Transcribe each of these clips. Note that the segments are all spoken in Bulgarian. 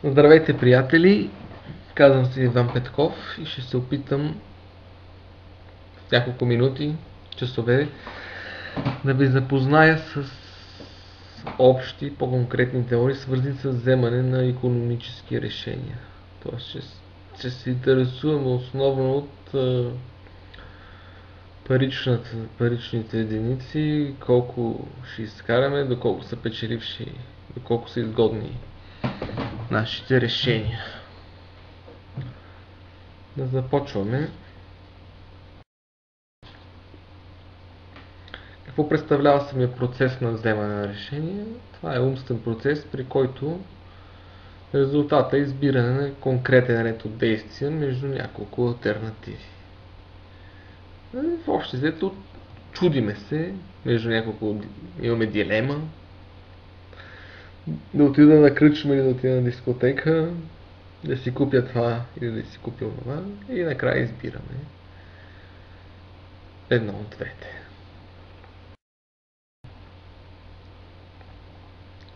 Здравейте, приятели! Казвам се Иван Петков и ще се опитам в няколко минути, часове, да ви запозная с общи, по-конкретни теории, свързани с вземане на икономически решения. Тоест, ще се интересуваме основно от паричните единици, колко ще изкараме, доколко са печеливши, доколко са изгодни нашите решения. Да започваме. Какво представлява самия процес на вземане на решение? Това е умствен процес, при който резултата е избиране на конкретен ред от действия между няколко алтернативи. В общо взето чудиме се между няколко, имаме дилема, да отида на кръчма или да отида на дискотека, да си купя това или да си купя това и накрая избираме едно от двете.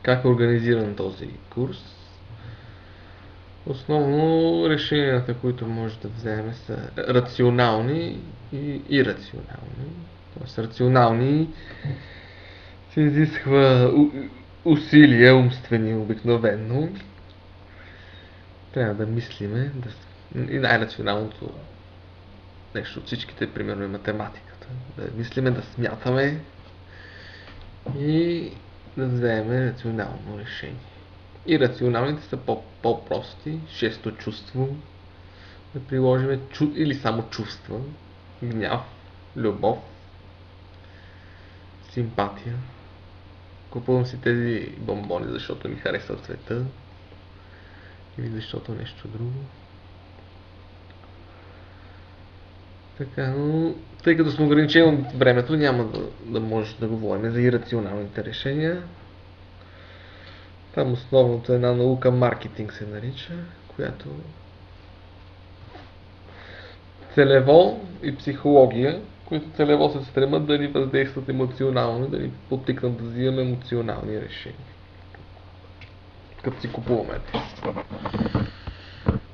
Как е организиран този курс? Основно решенията, които може да вземем, са рационални и ирационални. Тоест рационални се изисква усилия умствени обикновено. Трябва да мислиме. И най-рационалното нещо от всичките, примерно, е математиката. Да мислиме, да смятаме и да вземем рационално решение. И рационалните са по-прости. Шесто чувство. Да приложим или само чувства. Гняв, любов, симпатия. Купувам си тези бомбони, защото ми харесва цвета. Или защото нещо друго. Така, но тъй като сме ограничени от времето, няма да може да говорим за ирационалните решения. Там основното е една наука, маркетинг се нарича, която целево и психология, които целево се стремат да ни въздействат емоционално, да ни потикнат да взимаме емоционални решения. Като си купуваме нещо.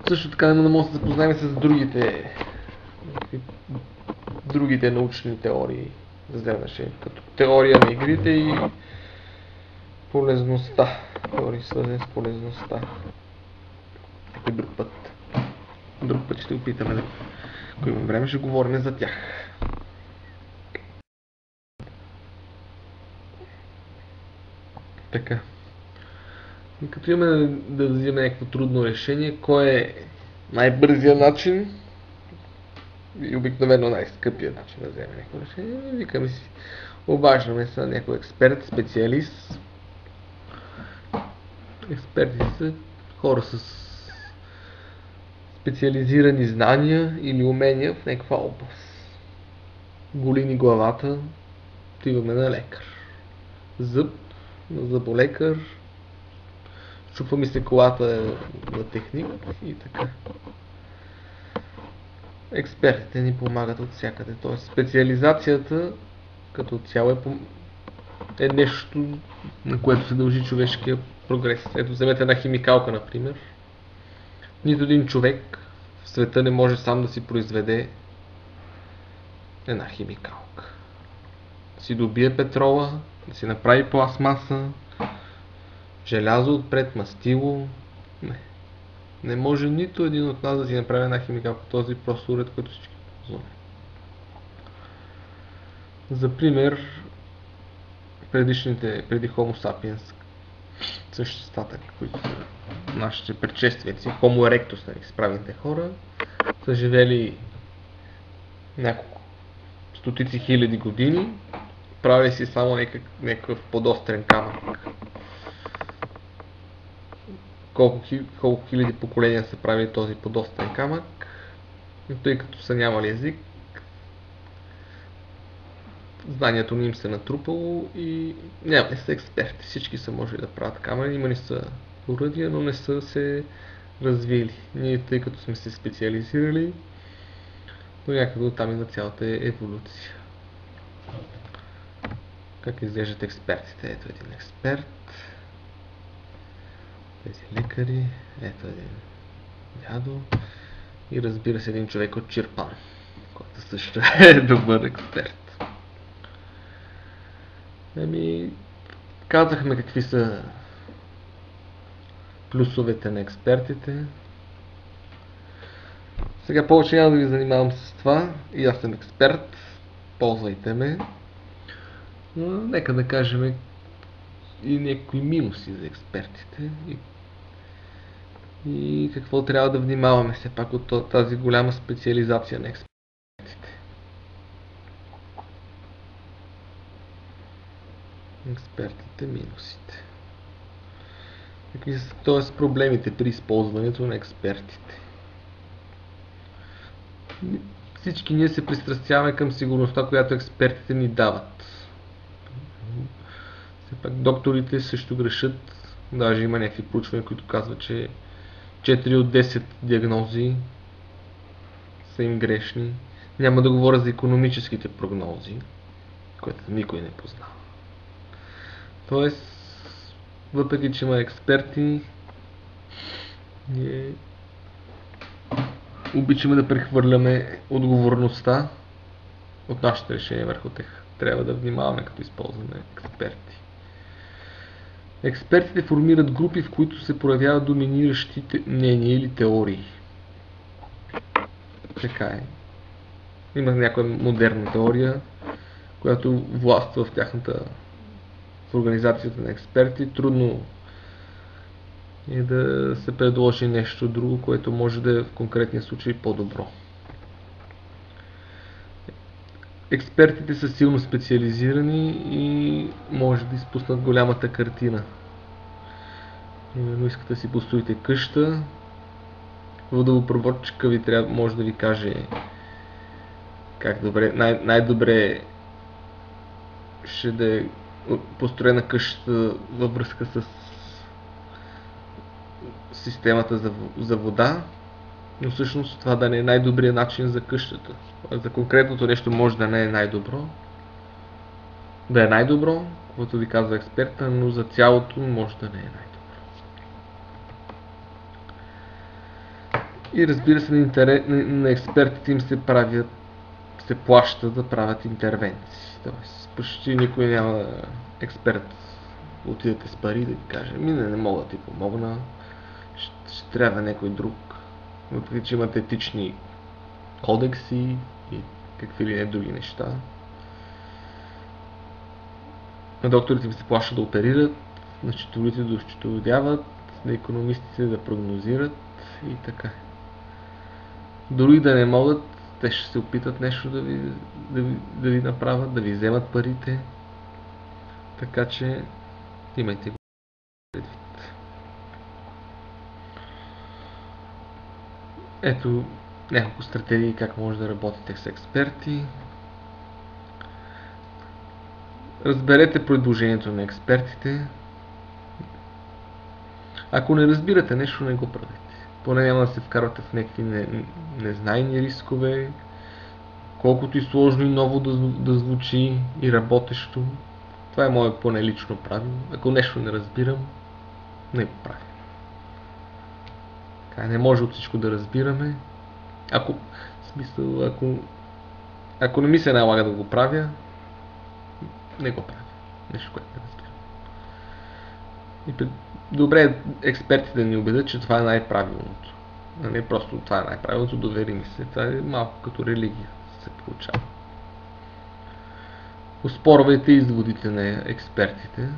Също така не може да се запознаем с другите научни теории за вземане решение, като теория на игрите и полезността. Теории свързани с полезността. Някой друг път. Друг път ще опитаме да... Ако имам време, ще говорим за тях. Така. И като имаме да взимаме някакво трудно решение, кой е най-бързият начин и обикновено най-скъпият начин да вземем някакво решение, викаме си, обаждаме се на някой експерт, специалист. Експерти са хора с специализирани знания или умения в някаква област. Боли ни главата, отиваме на лекар. Зъб, на зъболекар, чупва ми се колата на техник и така. Експертите ни помагат от всякъде. Т.е. специализацията като цяло е нещо, на което се дължи човешкия прогрес. Ето, вземете една химикалка, например. Нито един човек в света не може сам да си произведе една химикалка. Да си добие петрола, да си направи пластмаса, желязо отпред, мастило. Не може нито един от нас да си направи една химикалка. Този прост уред, който всички ползваме. За пример, преди Homo sapiens съществата, които са нашите предшественици, Homo erectus, нали, справените хора, са живели няколко стотици хиляди години, правили си само някакъв подострен камък. Колко хиляди поколения са правили този подострен камък, но тъй като са нямали език, знанието ни им се натрупало и не са експерти. Всички са можели да правят камъни, имали са уръдия, но не са се развили. Ние, тъй като сме се специализирали, до някъде оттам и на цялата еволюция. Как изглеждат експертите? Ето един експерт. Тези лекари. Ето един дядо. И разбира се един човек от Чирпан, който също е добър експерт. Казахме какви са плюсовете на експертите. Сега повече няма да ви занимавам с това. И аз съм експерт. Ползвайте ме. Но нека да кажем и някои минуси за експертите. И какво трябва да внимаваме все пак от тази голяма специализация на експертите. Експертите, минусите. Какви са т.е. проблемите при използването на експертите? Всички ние се пристрастяваме към сигурността, която експертите ни дават. Все пак докторите също грешат. Даже има някакви проучвания, които казват, че 4 от 10 диагнози са им грешни. Няма да говоря за икономическите прогнози, което никой не познава. Тоест, въпреки че има експерти, ние обичаме да прехвърляме отговорността от нашите решения върху тях. Трябва да внимаваме, като използваме експерти. Експертите формират групи, в които се проявяват доминиращите мнения или теории. Така е. Има някоя модерна теория, която властва в организацията на експерти. Трудно е да се предложи нещо друго, което може да е в конкретния случай по-добро. Експертите са силно специализирани и може да изпуснат голямата картина. Именно искате да си построите къща, водопроводчика ви може да ви каже как добре, най-добре ще да е построена къщата във връзка с системата за вода, но всъщност това да не е най-добрият начин за къщата. За конкретното нещо може да не е най-добро, да е най-добро, което ви казва експерта, но за цялото може да не е най-добро. И разбира се, на експертите им се плаща да правят интервенции. Тоест, почти никой няма експерт отидете с пари да ви каже, не мога да ти помогна, ще трябва някой друг. Въпреки че имат етични кодекси и какви ли не други неща. На докторите им се плаща да оперират, на счетоводите да счетоводяват, на икономистите да прогнозират и така. Дори да не могат, те ще се опитат нещо да ви направят, да ви вземат парите. Така че имайте го предвид. Ето няколко стратегии как може да работите с експерти. Разберете предложението на експертите. Ако не разбирате нещо, не го правете. Поне няма да се вкарвате в някакви незнайни рискове, колкото и сложно и ново да звучи и работещо. Това е мое поне лично правило. Ако нещо не разбирам, не го правя. Не може от всичко да разбираме. Ако не ми се налага да го правя, не го правя. Нещо, което не разбирам. Добре експертите да ни убедят, че това е най-правилното. А не просто това е най-правилното, довери ми се. Това е малко като религия се получава. Оспорвайте изводите на експертите.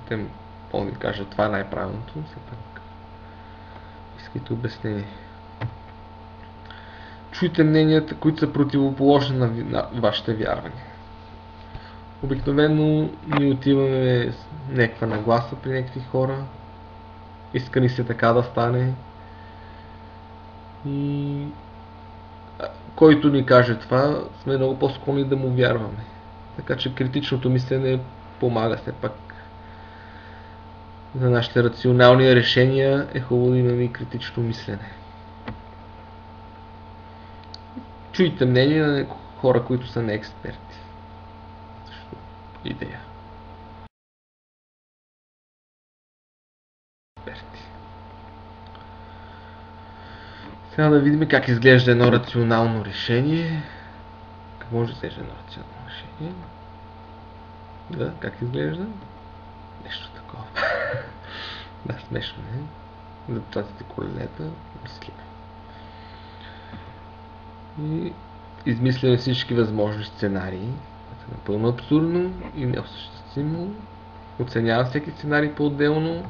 Те могат да кажат това е най-правилното. Все пак искайте обяснение. Чуйте мненията, които са противоположни на вашите вярвания. Обикновено ние отиваме с някаква нагласа при някакви хора. Иска ни се така да стане. И който ни каже това, сме много по-склонни да му вярваме. Така че критичното мислене помага все пак За нашите рационални решения е хубаво да имаме и критично мислене. Чуйте мнение на хора, които са не експерти. Също идея. Експерти. Сега да видим как изглежда едно рационално решение. Как може да изглежда едно рационално решение? Да, как изглежда? Нещо такова. Да, смешно е. Започвате колелета, мислиме. И измисляме всички възможни сценарии. Това е напълно абсурдно и неосъществимо. Оценяваме всеки сценарий по-отделно.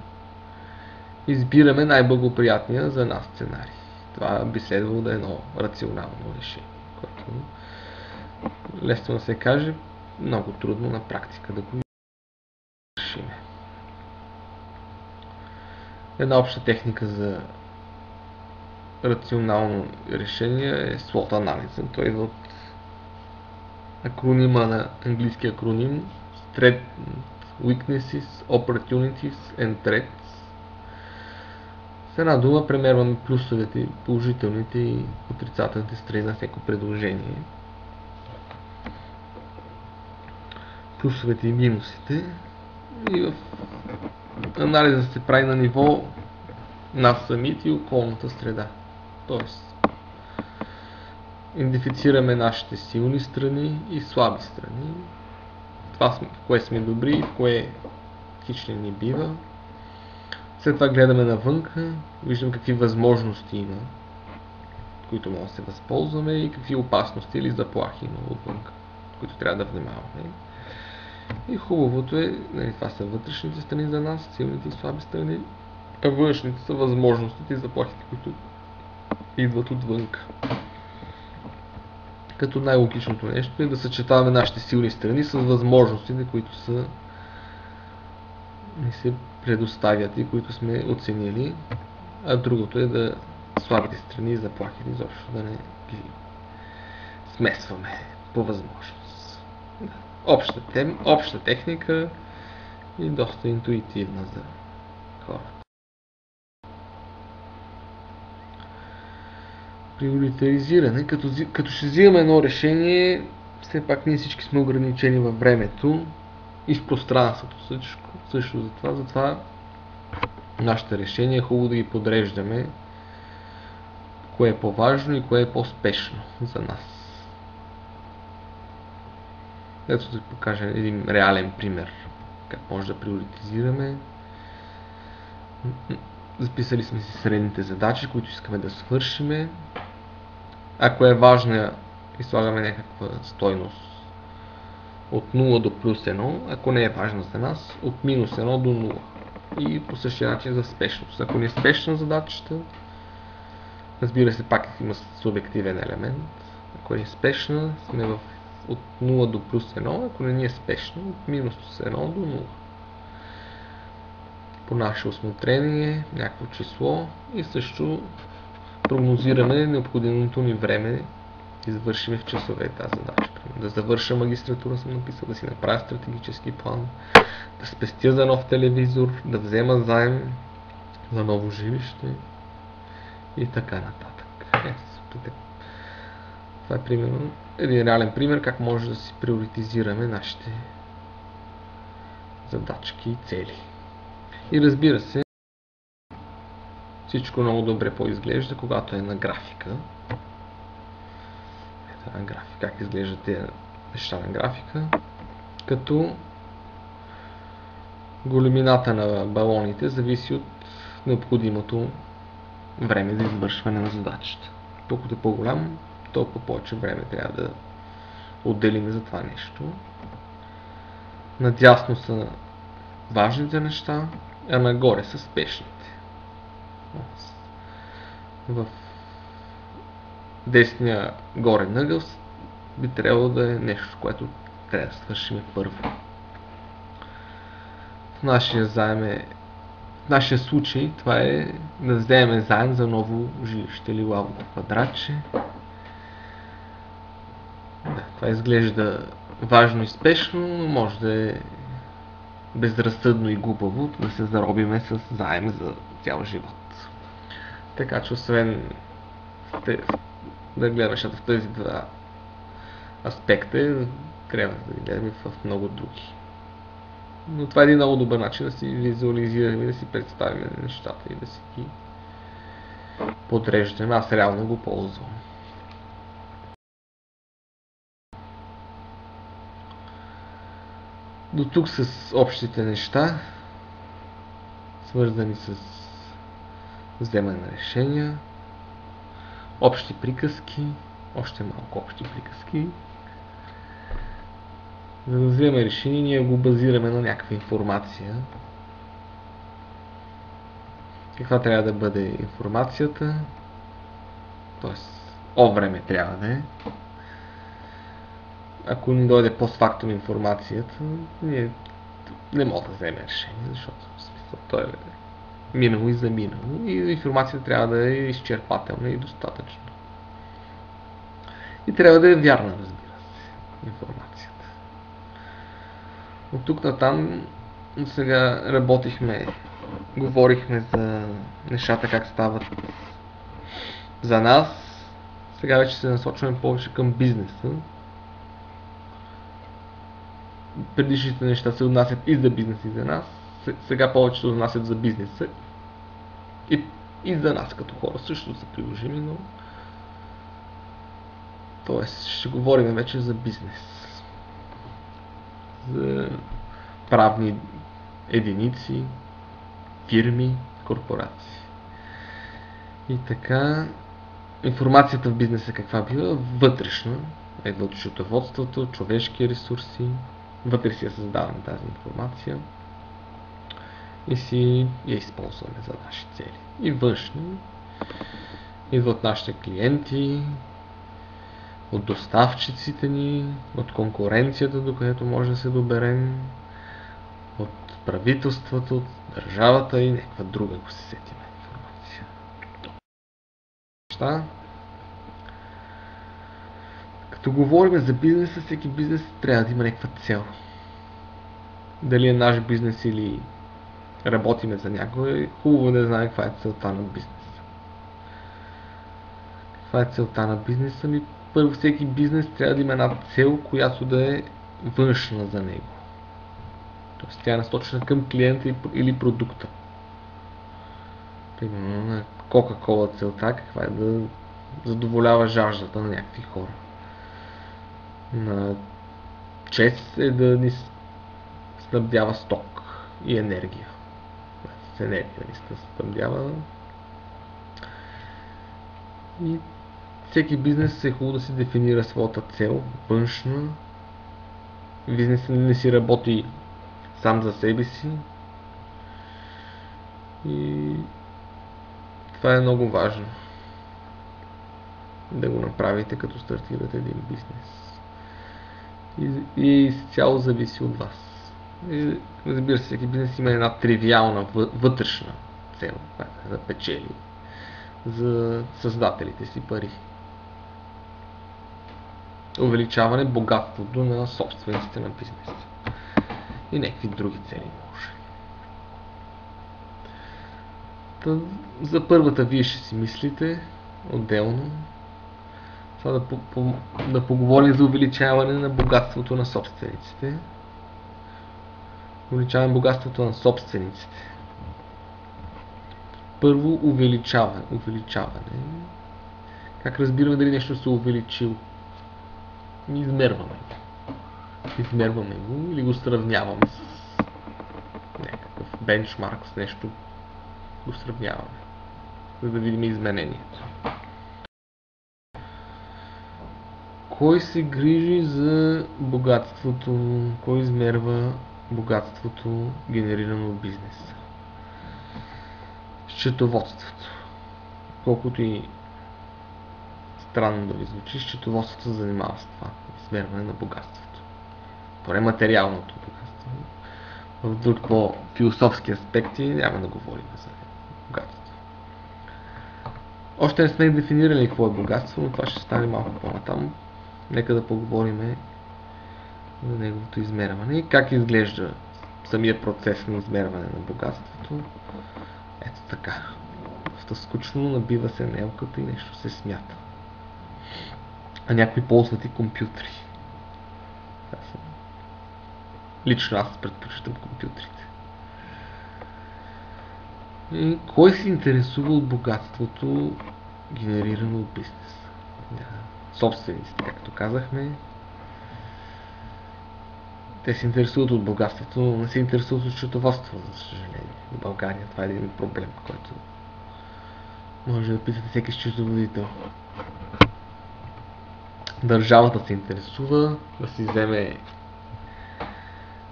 Избираме най-благоприятния за нас сценарий. Това би следвало да е едно рационално решение, което лесно да се каже, много трудно на практика да го решиме. Една обща техника за рационално решение е SWOT анализа. Той идва от акронима на английски акроним Strengths, Weaknesses, Opportunities and Threats. С една дума премерваме плюсовете, положителните и отрицателните страни на всяко предложение. Плюсовете и минусите. И в анализа се прави на ниво нас самите и околната среда. Тоест, идентифицираме нашите силни страни и слаби страни. Това в кое сме добри и в кое хич не ни бива. След това гледаме навънка, виждам какви възможности има, които може да се възползваме и какви опасности или заплахи има отвънка, които трябва да внимаваме. И хубавото е, това са вътрешните страни за нас, силните и слаби страни, а външните са възможностите и заплахите, които идват отвънка. Като най-логичното нещо е да съчетаваме нашите силни страни с възможностите, които са ни се предоставят и които сме оценили, а другото е да слабите страни и заплахите изобщо да не ги смесваме по възможност. Обща техника и доста интуитивна за хората. Приоритизиране. Като ще взимаме едно решение, все пак ние всички сме ограничени във времето и в пространството също затова нашите решения е хубаво да ги подреждаме кое е по-важно и кое е по-спешно за нас. Ето да ви покажа един реален пример как може да приоритизираме. Записали сме си средните задачи, които искаме да свършиме. Ако е важна, излагаме някаква стойност от 0 до плюс 1, ако не е важна за нас, от минус 1 до 0. И по същия начин за спешност. Ако не е спешна задачата, разбира се, пак има субективен елемент. Ако е спешна, сме от 0 до плюс 1, ако не ни е спешна, от минус 1 до 0. По наше усмотрение, някакво число и също прогнозираме необходимото ни време да извършим в часове тази задача. Да завърша магистратура, съм написал, да си направя стратегически план, да спестя за нов телевизор, да взема заем за ново жилище и така нататък. Това е примерно един реален пример как може да си приоритизираме нашите задачки и цели. И разбира се, всичко много добре поизглежда, когато е на графика. Ето на графика. Как изглеждат тези неща на графика? Като големината на балоните зависи от необходимото време за извършване на задачата. Колкото е по-голям, толкова повече време трябва да отделим за това нещо. Надясно са важните неща, а нагоре са спешните. В десния горен ъгъл би трябвало да е нещо, което трябва да свършим първо. В нашия случай това е да вземем заем за ново жилище или лавово квадратче. Това изглежда важно и спешно, но може да е безразсъдно и глупаво да се заробиме с заем за цял живот. Така че освен да гледаме в тези два аспекта, трябва да гледаме в много други. Но това е един много добър начин да си визуализираме, да си представим нещата и да си ги подреждаме. Аз реално го ползвам. До тук с общите неща, свързани с вземане на решения, общи приказки, още малко общи приказки. За да вземем решение, ние го базираме на някаква информация. Каква трябва да бъде информацията? Тоест, време трябва да е. Ако ни дойде постфактум информацията, ние не можем да вземем решение, защото в смисъл то е минало и заминало и информацията трябва да е изчерпателна и достатъчна. И трябва да е вярна, разбира се, информацията. От тук натам сега говорихме за нещата как стават за нас. Сега вече се насочваме повече към бизнеса. Предишните неща се отнасят и за бизнес и за нас. Сега повече се отнасят за бизнеса. И за нас като хора също са приложими, но тоест ще говорим вече за бизнес. За правни единици, фирми, корпорации. И така, информацията в бизнеса каква бива? Вътрешна. Идва от счетоводството, човешки ресурси. Вътре си я създаваме тази информация и си я използваме за наши цели. И външни. Идва от нашите клиенти, от доставчиците ни, от конкуренцията, до където може да се доберем, от правителството, от държавата и някаква друга, ако се сетим информация. Като говорим за бизнеса, всеки бизнес трябва да има някаква цел. Дали е наш бизнес или работиме за някой, хубаво да знаем каква е целта на бизнеса. Каква е целта на бизнеса? Първо, всеки бизнес трябва да има една цел, която да е външна за него. Тоест тя е насочена към клиента или продукта. Примерно на Coca-Cola целта каква е? Да задоволява жаждата на някакви хора. На ЧЕС е да ни снабдява сток и енергия. С енергия ни снабдява. И всеки бизнес е хубаво да си дефинира своята цел, външна. Бизнесът не си работи сам за себе си. И това е много важно. Да го направите, като стартирате един бизнес. И изцяло зависи от вас. И, разбира се, всеки бизнес има една тривиална вътрешна цел, да печели за създателите си пари. Увеличаване богатството на собствениците на бизнеса. И някакви други цели може. За първата вие ще си мислите отделно. Сега да поговорим за увеличаване на богатството на собствениците. Увеличаване богатството на собствениците. Първо увеличаване. Как разбираме дали нещо се увеличило? Измерваме го или го сравняваме с някакъв бенчмарк, с нещо го сравняваме, за да видим изменението. Кой се грижи за богатството? Кой измерва богатството, генерирано от бизнеса? Счетоводството. Колкото и странно да ви звучи, счетоводството се занимава с това. Измерване на богатството. Поне материалното богатство. В друг по-философски аспекти няма да говорим за богатство. Още не сме дефинирали какво е богатство, но това ще стане малко по-натам. Нека да поговорим за неговото измерване и как изглежда самия процес на измерване на богатството. Ето така. Доста скучно, набива се нелката и нещо се смята. А някои ползват и компютри. Лично аз предпочитам компютрите. И кой се интересува от богатството, генерирано от бизнес? Собствениците, както казахме. Те се интересуват от богатството, но не се интересуват от счетоводство, за съжаление. В България това е един проблем, който може да питате всеки счетоводител. Държавата се интересува да си вземе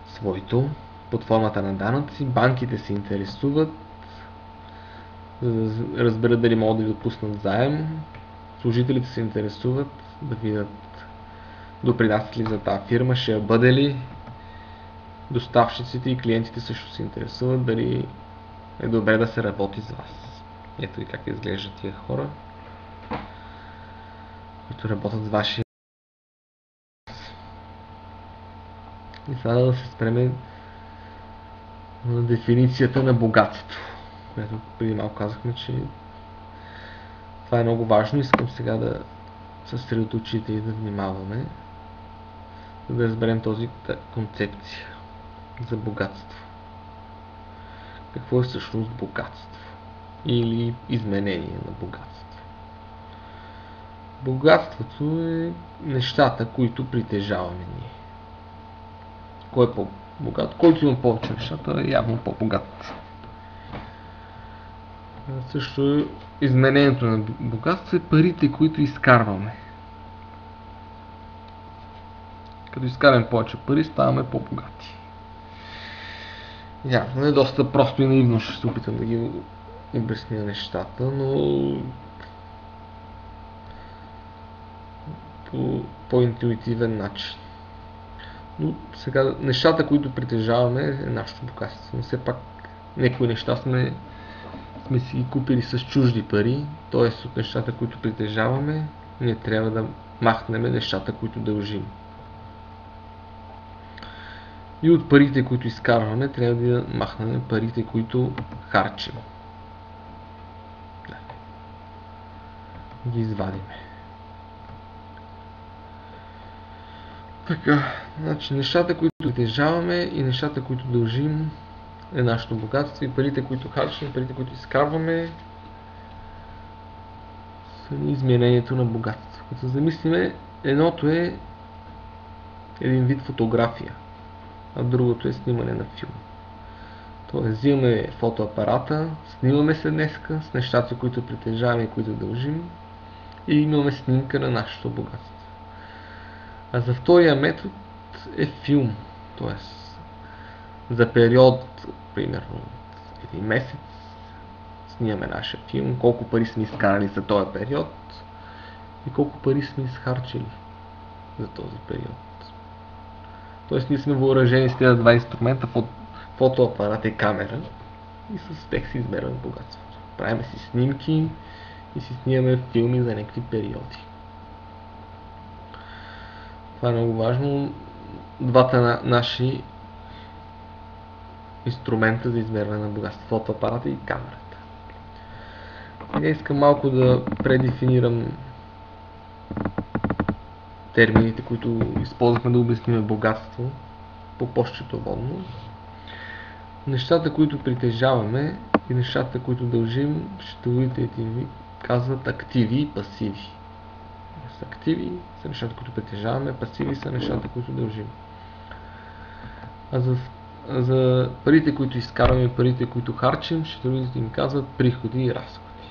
своето под формата на данъци, банките се интересуват да разберат дали могат да ви отпуснат заем, служителите се интересуват да видят допринасят ли за тази фирма, ще я бъде ли, доставчиците и клиентите също се интересуват дали е добре да се работи с вас. Ето и как изглеждат тия хора, които работят с вашия. И сега да се спреме на дефиницията на богатство, което преди малко казахме, че това е много важно. Искам сега да съсредоточите и да внимаваме, за да разберем този концепция за богатство. Какво е всъщност богатство? Или изменение на богатство? Богатството е нещата, които притежаваме ние. Кой е по-богат? Който има повече нещата, е явно по-богат. Също изменението на богатство е парите, които изкарваме. Като изкараме повече пари, ставаме по-богати. Явно е доста просто и наивно, ще се опитам да ги обясня нещата, но по интуитивен начин. Но сега нещата, които притежаваме, е нашето богатство. Но все пак някои неща сме си ги купили с чужди пари, т.е. от нещата, които притежаваме, ние трябва да махнем нещата, които дължим. И от парите, които изкарваме, трябва да махнем парите, които харчим. Да. Ги извадиме. Така, значи нещата, които притежаваме и нещата, които дължим, е нашето богатство, и парите, които харчим, парите, които изкарваме, са изменението на богатство. Като замислиме, едното е един вид фотография, а другото е снимане на филм. Тоест, взимаме фотоапарата, снимаме се днеска с нещата, които притежаваме и които дължим, и имаме снимка на нашето богатство. А за втория метод е филм, т.е. за период, примерно един месец, снимаме нашия филм, колко пари сме изкарали за този период и колко пари сме изхарчили за този период. Тоест ние сме въоръжени с тези два инструмента, фотоапарат и камера, и с тях си измерваме богатството. Правим си снимки и си снимаме филми за някакви периоди. Това е много важно. Двата наши инструмента за измерване на богатство, фотоапарата и камерата. Сега искам малко да предефинирам термините, които използвахме да обясним богатство по по-счетоводно. Нещата, които притежаваме и нещата, които дължим, счетоводителите ви казват активи и пасиви. Активи са нещата, които притежаваме, пасиви са нещата, които дължим. А за парите, които изкарваме, парите, които харчим, счетоводителите им казват приходи и разходи.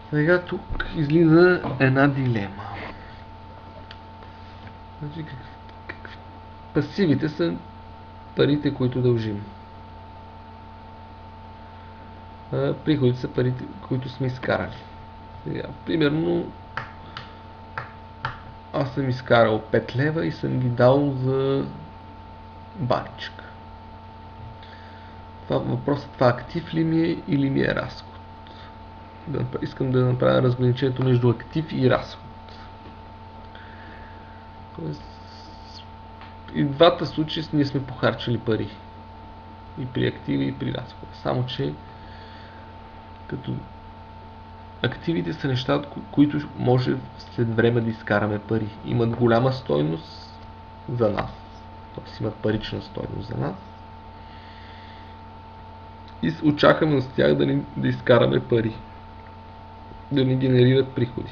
Сега тук излиза една дилема. Значи, пасивите са парите, които дължим. Приходите са парите, които сме изкарали. Сега, примерно, аз съм изкарал 5 лева и съм ги дал за баничка. Въпросът това актив ли ми е или ми е разход? Искам да направя разграничението между актив и разход. Тоест, и двата случаи ние сме похарчили пари. И при активи, и при разхода. Само че като активите са неща, от които може след време да изкараме пари. Имат голяма стойност за нас. Т.е. имат парична стойност за нас. И очакваме с тях да изкараме пари. Да ни генерират приходи.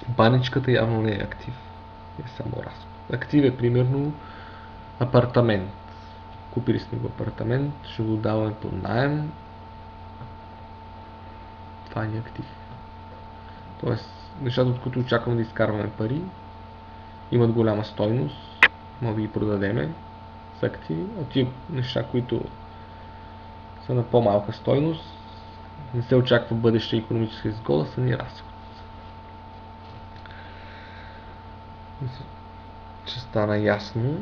Баничката явно не е актив. Е само разход. Актив е примерно апартамент. Купили сме го апартамент, ще го даваме под наем. Това е актив. Тоест, нещата, от които очакваме да изкарваме пари, имат голяма стойност, може да ги продадеме с активи, а тия неща, които са на по-малка стойност, не се очаква бъдеща икономическа изгода, са ни разход. Че стана ясно.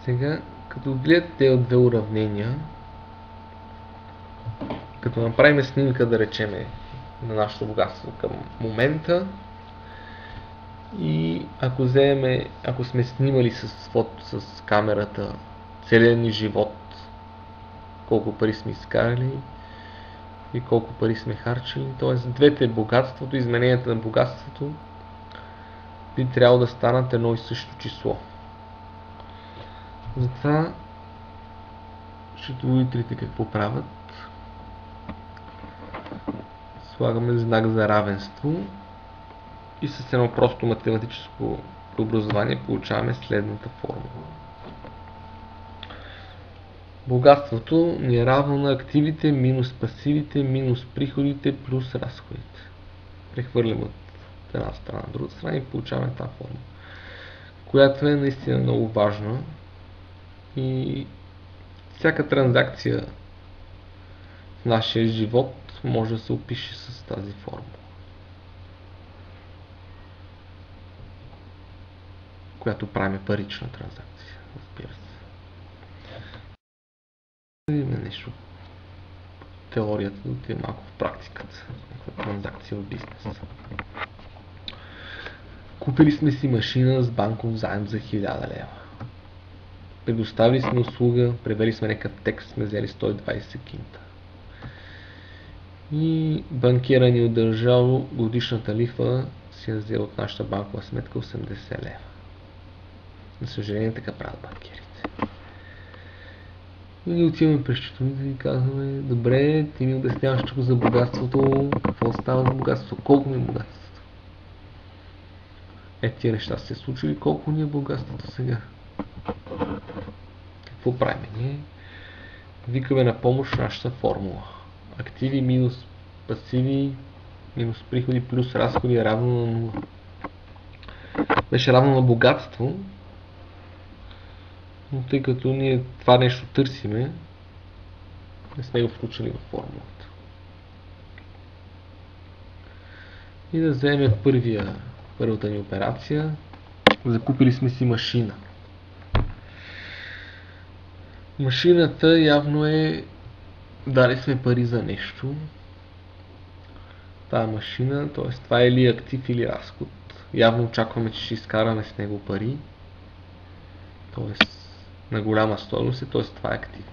Сега, като гледате тези две уравнения, като направим снимка, да речеме, на нашето богатство към момента и ако сме снимали с камерата целия ни живот, колко пари сме изкарали и колко пари сме харчили, т.е. двете богатството, измененията на богатството би трябвало да станат едно и също число. Затова счетоводителите какво правят? Слагаме знак за равенство и с едно просто математическо преобразование получаваме следната формула. Богатството ни е равно на активите минус пасивите минус приходите плюс разходите. Прехвърлям от една страна на друга страна и получаваме тази формула, която е наистина много важна и всяка транзакция в нашия живот може да се опише с тази формула, която правим парична транзакция, разбира се. Да видим нещо теорията, да отидем малко в практиката, някаква транзакция в бизнеса. Купили сме си машина с банков заем за 1000 лева. Предоставили сме услуга, превели сме някакъв текст, сме взели 120 кинта. И банкера ни удържал годишната лихва, си е взел от нашата банкова сметка 80 лева. За съжаление така правят банкерите. И ние отиваме през счетоводителя и казваме: добре, ти ми обясняваш тук за богатството, какво става за богатството, колко ми е богатството? Тия неща са се случили, колко ни е богатството сега? Какво правим? Ние викаме на помощ нашата формула. Активи минус пасиви минус приходи плюс разходи е равно на 0. Беше равно на богатство, но тъй като ние това нещо търсиме, не сме го включили в формулата. И да вземем първата ни операция. Закупили сме си машина. Машината явно е, дали сме пари за нещо. Тая машина, т.е. това е или актив или разход. Явно очакваме, че ще изкараме с него пари. Т.е. на голяма стойност, т.е. това е актив.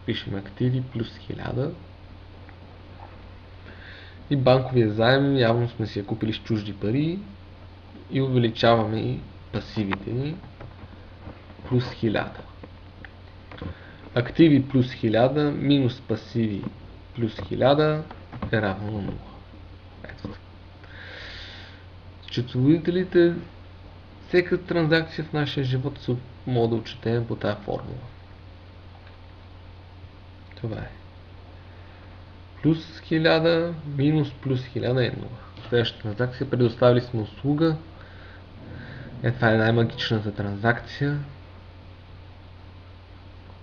Пишем активи плюс 1000. И банковия заем, явно сме си я купили с чужди пари и увеличаваме и пасивите ни плюс 1000. Активи плюс 1000 минус пасиви плюс 1000 е равно на 0. Ето така. Счетоводителите, всяка транзакция в нашия живот се може да отчетем по тази формула. Това е. Плюс 1000 минус плюс 1000 е 0. Следващата транзакция, предоставили сме услуга. Това е най-магичната транзакция.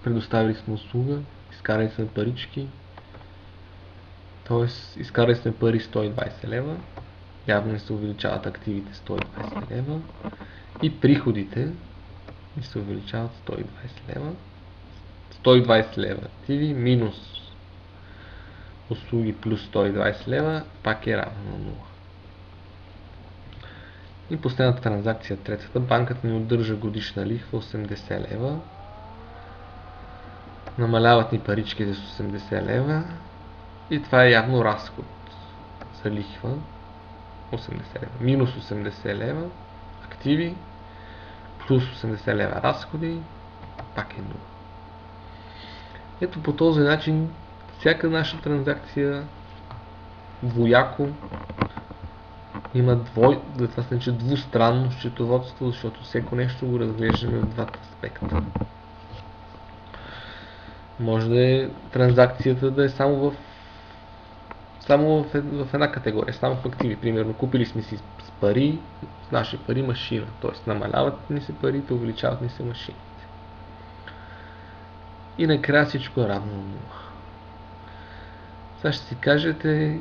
Предоставили сме услуга, изкарали сме парички, т.е. изкарали сме пари 120 лева, явно не се увеличават активите 120 лева и приходите ни се увеличават 120 лева. 120 лева активи минус услуги плюс 120 лева пак е равно на 0. И последната транзакция, третата, банката ни удържа годишна лихва 80 лева. Намаляват ни паричките с 80 лева. И това е явно разход за лихва. 80 лева. Минус 80 лева активи, плюс 80 лева разходи, пак е 0. Ето по този начин всяка наша транзакция двояко има това се нарича двустранно счетоводство, защото всяко нещо го разглеждаме в двата аспекта. Може да е транзакцията да е само в една категория, само в активи. Примерно, купили сме си с пари, с наши пари машина, т.е. намаляват ни се парите, увеличават ни се машините. И накрая всичко е равно на 0. Сега ще си кажете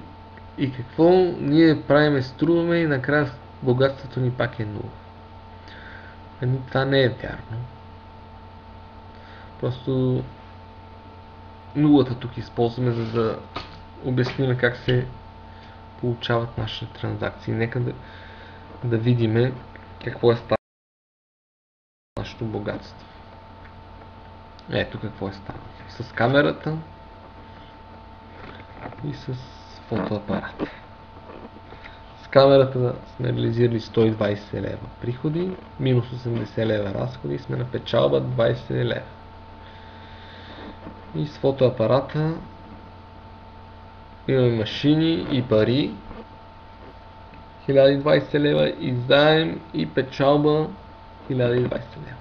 и какво ние правиме, струваме и накрая богатството ни пак е 0. Ами това не е вярно. Просто нулата тук използваме, за да обясним как се получават нашите транзакции. Нека да видим какво е станало нашето богатство. Ето какво е станало. С камерата и с фотоапарата. С камерата сме реализирали 120 лева приходи, минус 80 лева разходи и сме на печалба 20 лева. И с фотоапарата имаме машини и пари, 1020 лева и заем и печалба 1020 лева.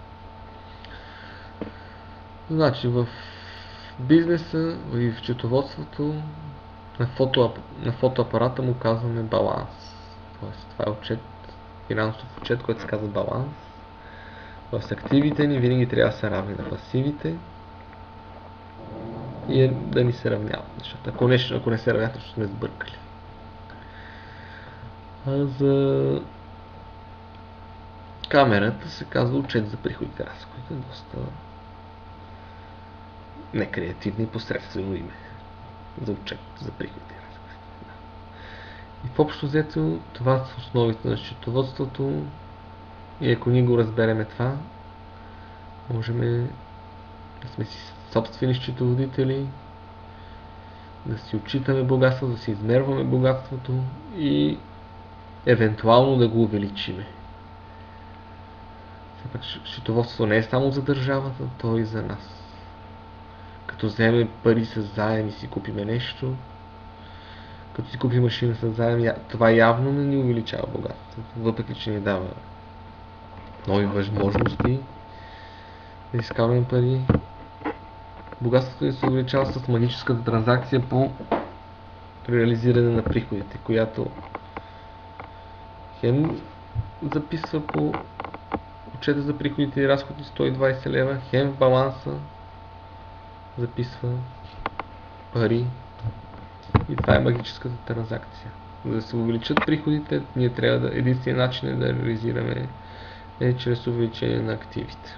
Значи в бизнеса и в счетоводството на фотоапарата му казваме баланс. Тоест това е отчет, финансов отчет, който се казва баланс. С активите ни винаги трябва да са равни на пасивите и да ни се равняват. Защото ако не се равняват, ще сме сбъркали. А за камерата се казва отчет за приходите и разходите. Доста некреативно и посредствено име за отчет за приходите и разходите. И в общо взето това са основите на счетоводството и ако ние го разбереме това, можем да сме си собствени счетоводители, да си отчитаме богатството, да си измерваме богатството и евентуално да го увеличиме. Счетоводството не е само за държавата, то и за нас. Като вземем пари с заем и си купиме нещо, като си купим машина с заем, това явно не ни увеличава богатството, въпреки че ни дава нови възможности да изкарваме пари. Богатството ни се увеличава с магическата транзакция по реализиране на приходите, която хем записва по отчета за приходите и разходи 120 лева, хем в баланса записва пари и това е магическата транзакция. За да се увеличат приходите, ние трябва единственият начин е да реализираме чрез увеличение на активите.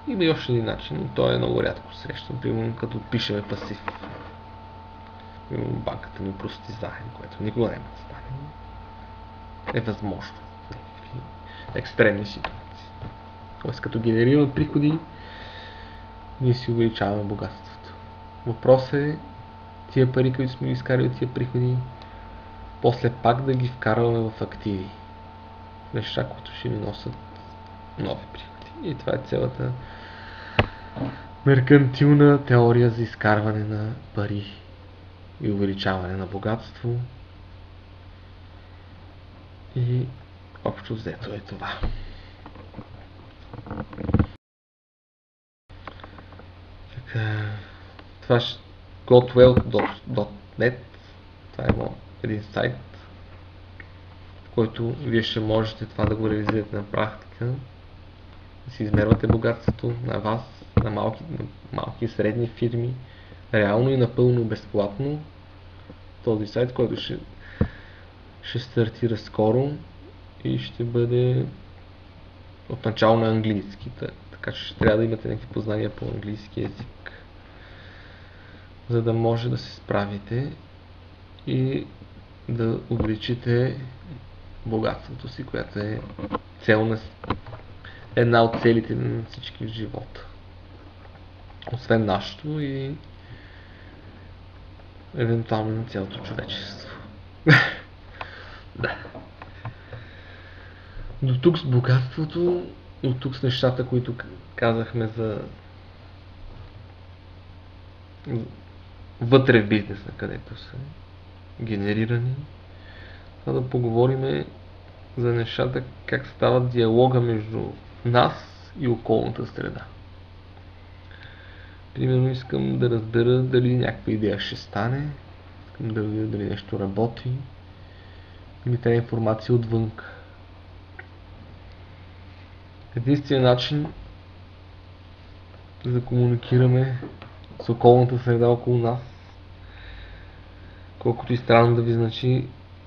Има и още един начин, но той е много рядко срещан, примерно като пишеме пасив. Примерно банката ни прости заем, което никога няма да стане. Е възможно. Екстремни ситуации. Тоест като генерираме приходи, ние си увеличаваме богатството. Въпросът е тия пари, които сме изкарали от тия приходи, после пак да ги вкарваме в активи. Неща, които ще ни носят нови приходи. И това е цялата меркантилна теория за изкарване на пари и увеличаване на богатство. И общо взето е това. Така, това ще godwealth.net. Това е един сайт, в който вие ще можете това да го реализирате на практика, да си измервате богатството на вас, на малки и средни фирми, реално и напълно безплатно. Този сайт, който ще стартира скоро и ще бъде отначало на английски, така че ще трябва да имате някакви познания по английски език, за да може да се справите и да увеличите богатството си, която е цел на една от целите на всички в живота. Освен нашето и евентуално на цялото човечество. Да. До тук с богатството, до тук с нещата, които казахме за вътре в бизнеса, където са генерирани. Това да поговорим за нещата, как става диалога между нас и околната среда. Примерно искам да разбера дали някаква идея ще стане, искам да видя дали нещо работи, и ми трябва информация отвън. Единственият начин да комуникираме с околната среда около нас, колкото и странно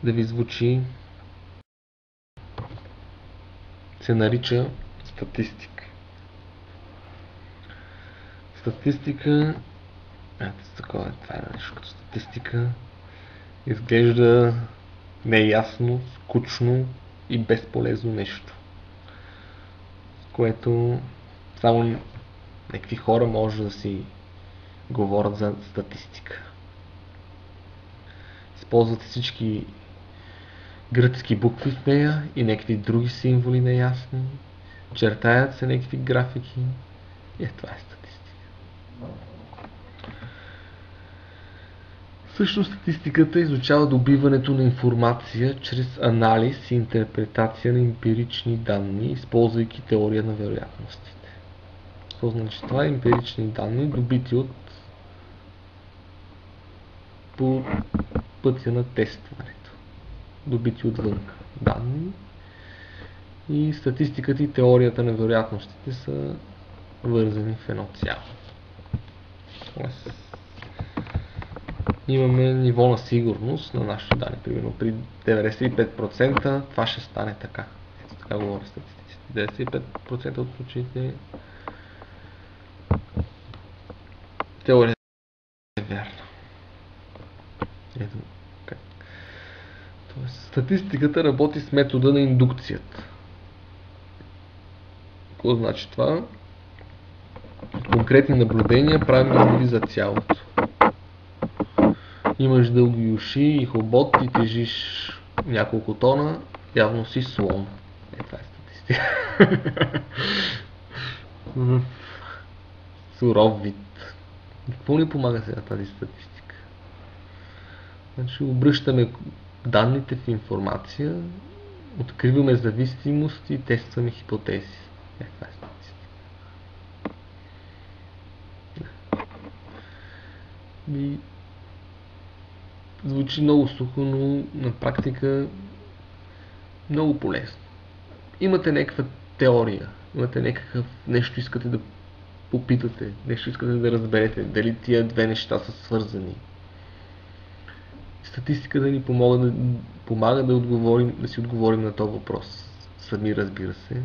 да ви звучи, се нарича статистика. Статистика, това е нещо като статистика, изглежда неясно, скучно и безполезно нещо, с което само някакви хора може да си говорят за статистика. Използват всички гръцки букви в нея и някакви други символи неясни, чертаят се някакви графики и това е статистика. Всъщност статистиката изучава добиването на информация чрез анализ и интерпретация на емпирични данни, използвайки теория на вероятностите. Какво значи това? Емпирични данни, добити по пътя на тестването, добити отвън данни, и статистиката и теорията на вероятностите са вързани в едно цяло. Имаме ниво на сигурност на нашите данни. Примерно при 95% това ще стане така. Ето така говоря статистиците. 95% от случаите теорията е вярна. Ето как. Тоест, статистиката работи с метода на индукцията. Какво значи това? Конкретни наблюдения правим изводи за цялото. Имаш дълги уши и хобот и тежиш няколко тона, явно си слон. Това е статистика. Суров вид. Какво ни помага сега тази статистика? Значи обръщаме данните в информация, откриваме зависимости и тестваме хипотези. Това е статистика. Звучи много сухо, но на практика много полезно. Имате някаква теория, имате някакъв нещо искате да попитате, нещо искате да разберете, дали тия две неща са свързани. Статистиката ни помага да си отговорим на този въпрос. Сами, разбира се.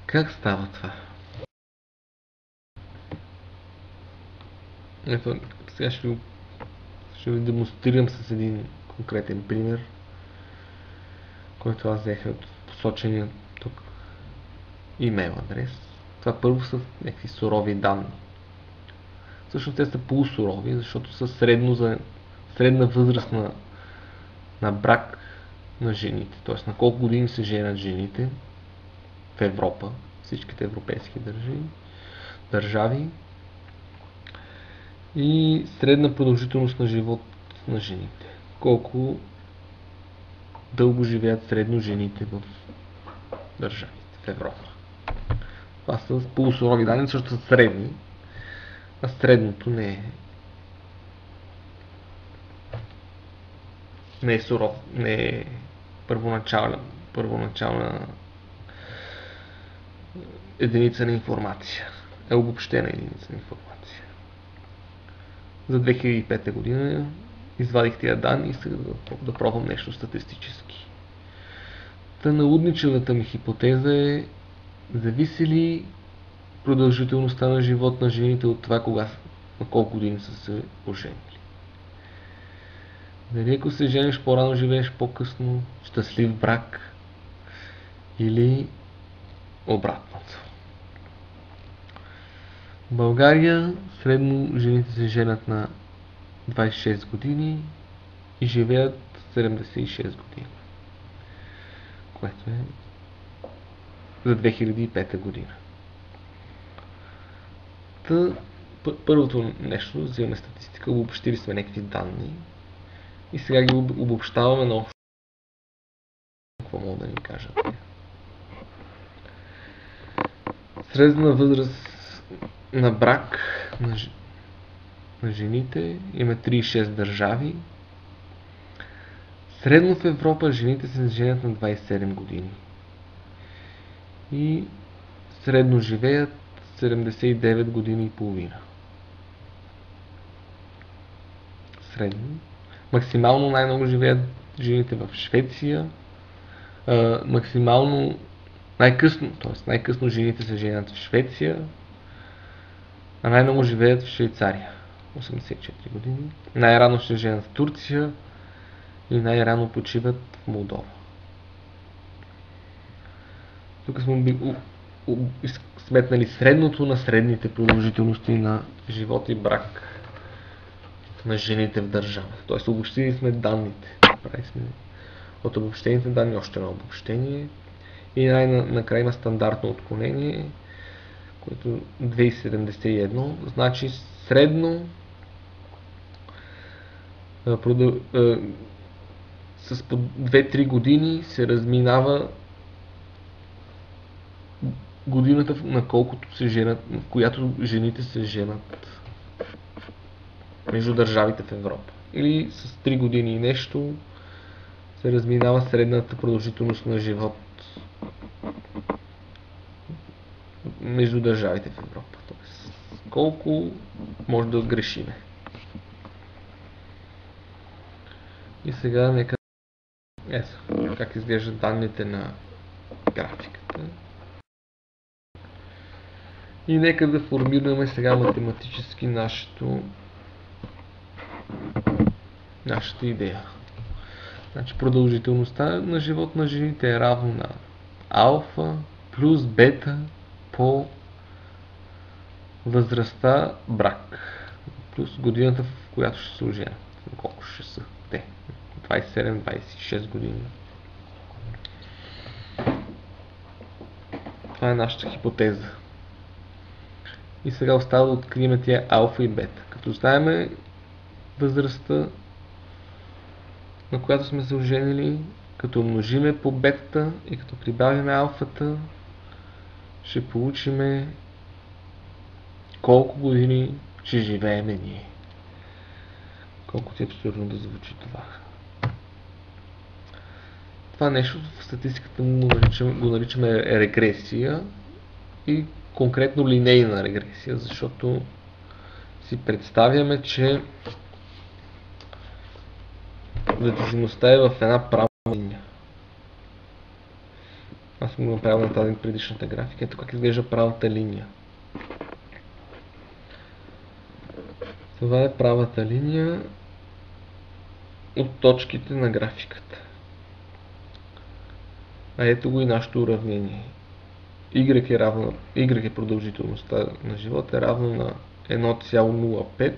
Как става това? Ето, сега ще ви демонстрирам с един конкретен пример, който аз взех от посочения тук имейл адрес. Това първо са някакви сурови данни. Всъщност те са полусурови, защото са средна възраст на брак на жените. Т.е. на колко години се женят жените в Европа, всичките европейски държави, и средна продължителност на живот на жените. Колко дълго живеят средно жените в държавите в Европа. Това са полусурови данни, защото са средни, а средното не е суров, не е първоначална единица на информация. Е обобщена единица на информация. За 2005 година извадих тия данни и сега да пробвам нещо статистически. Та налудничевата ми хипотеза е: зависи ли продължителността на живот на жените от това на колко години са се оженили? Дали ако се жениш по-рано, живееш по-късно, щастлив брак или обратното. В България средно жените се женят на 26 години и живеят 76 години, което е за 2005 година. Първото нещо, взимаме статистика, обобщили сме някакви данни и сега ги обобщаваме на общо. Какво мога да ни кажат? Средна възраст на брак на жените има 36 държави. Средно в Европа жените се женят на 27 години. И средно живеят 79 години и половина. Средно. Максимално най-много живеят жените в Швеция. Максимално най-късно жените се женят в Швеция, а най-много живеят в Швейцария. 84 години. Най-рано ще женят в Турция и най-рано почиват в Молдова. Тук сме сметнали средното на средните продължителности на живот и брак на жените в държавата. Тоест обобщили сме данните. Прави сме от обобщените данни още на обобщение и накрая има стандартно отклонение, което 2,71, значи средно с по 2-3 години се разминава годината, на колкото се женят, в която жените се женат между държавите в Европа. Или с 3 години и нещо се разминава средната продължителност на живот между държавите в Европа. Тоест, колко може да грешиме. И сега нека как изглеждат данните на графиката. И нека да формираме сега математически нашата идея. Значи продължителността на живот на жените е равно на алфа плюс бета по възрастта брак плюс годината, в която ще се оженят. Колко ще са те? 27-26 години. Това е нашата хипотеза. И сега остава да открием тия алфа и бета. Като знаем възрастта, на която сме се оженили, като умножиме по бетата и като прибавиме алфата, ще получиме колко години ще живееме ние. Колко ти е абсурдно да звучи това. Това нещо в статистиката го наричаме регресия и конкретно линейна регресия, защото си представяме, че вътрешността е в една права линия. Аз съм го направил на тази предишната графика. Ето как изглежда правата линия. Това е правата линия от точките на графиката. А ето го и нашето уравнение. Y е продължителността на живота е равно на 1,05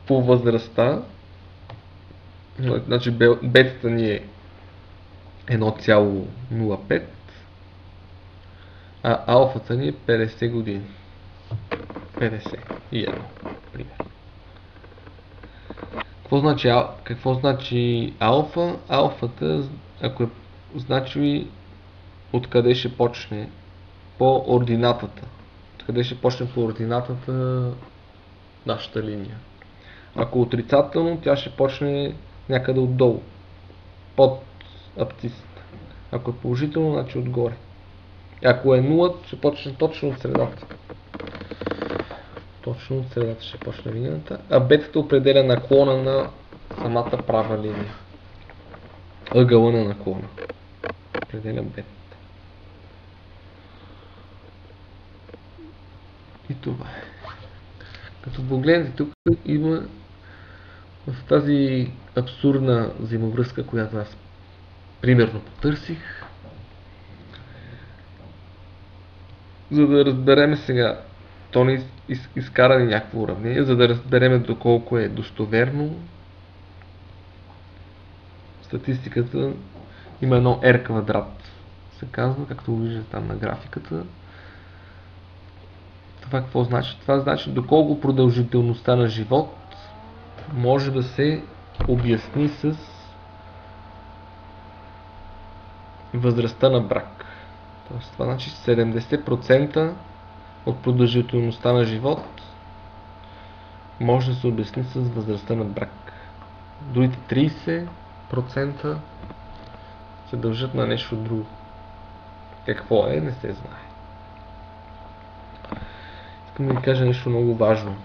по възрастта. Значи бетата ни е 1,05, а алфата ни е 50 години. 51, пример. Какво значи алфа? Алфата, ако значи откъде ще почне по ординатата. Откъде ще почне по ординатата нашата линия. Ако отрицателно, тя ще почне някъде отдолу, под абцисата. Ако е положително, значи отгоре. Ако е 0, ще почне точно от средата. Точно от средата ще почне линията. А бетата определя наклона на самата права линия. Ъгъла на наклона. Определя бетата. И това е. Като погледнете, тук има В тази абсурдна взаимовръзка, която аз примерно потърсих, за да разбереме сега, то ни изкара ни някакво уравнение, за да разбереме доколко е достоверно. Статистиката има едно R квадрат, се казва, както виждате там на графиката. Това какво значи? Това значи доколко продължителността на живот може да се обясни с възрастта на брак. Тоест, това значи 70% от продължителността на живот може да се обясни с възрастта на брак. Другите 30% се дължат на нещо друго. Какво е, не се знае. Искам да ви кажа нещо много важно.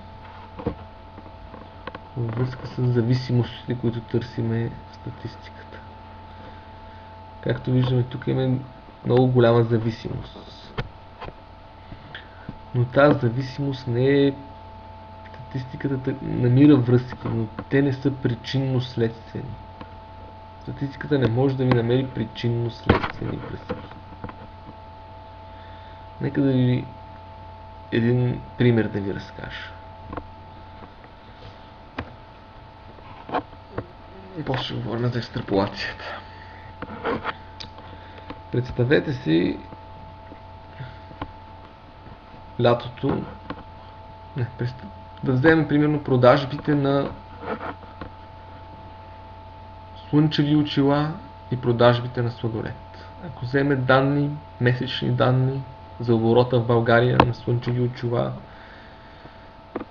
Във връзка с зависимостите, които търсиме в статистиката. Както виждаме, тук имаме много голяма зависимост. Но тази зависимост не е... Статистиката намира връзки, но те не са причинно-следствени. Статистиката не може да ви намери причинно-следствени връзки. Нека да ви един пример да ви разкажа. После ще говорим за екстраполацията. Представете си лятото. Да вземем примерно продажбите на слънчеви очила и продажбите на сладолед. Ако вземе данни, месечни данни за оборота в България на слънчеви очила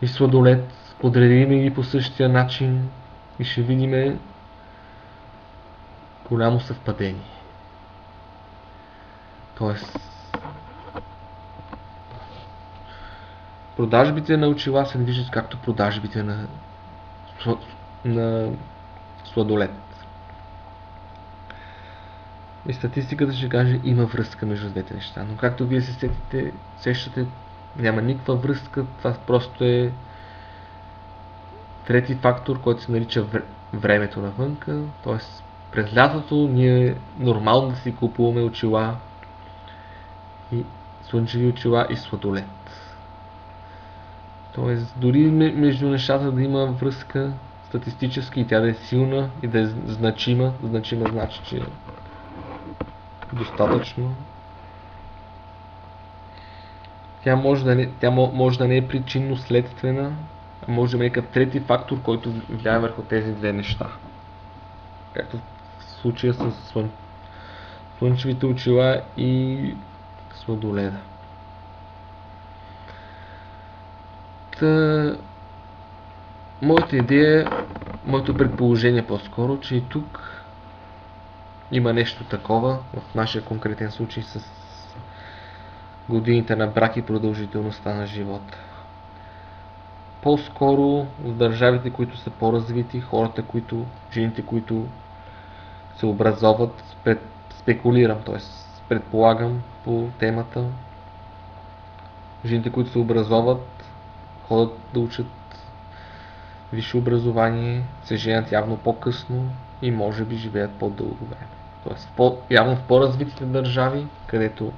и сладолед, подредим ги по същия начин и ще видим голямо съвпадение. Тоест, продажбите на очила се движат както продажбите на сладолед. И статистиката ще каже, има връзка между двете неща. Но както вие се сещате, няма никаква връзка. Това просто е трети фактор, който се нарича времето навънка. Тоест, през лятото ние нормално да си купуваме очила и слънчеви очила и сладолед. Тоест, дори между нещата да има връзка статистически и тя да е силна и да е значима. Значима значи, че достатъчно. Тя може да не е причинно-следствена, а може да е някакъв трети фактор, който влияе върху тези две неща. Както в случая с слънчевите очила и сладоледа. Моята идея, моето предположение по-скоро, че и тук има нещо такова, в нашия конкретен случай с годините на брак и продължителността на живота. По-скоро в държавите, които са по-развити, жените, които се образоват, спекулирам, т.е. предполагам по темата, жените, които се образоват, ходят да учат висше образование, се женят явно по-късно и може би живеят по-дълго време. Тоест, явно в по-развитите държави, където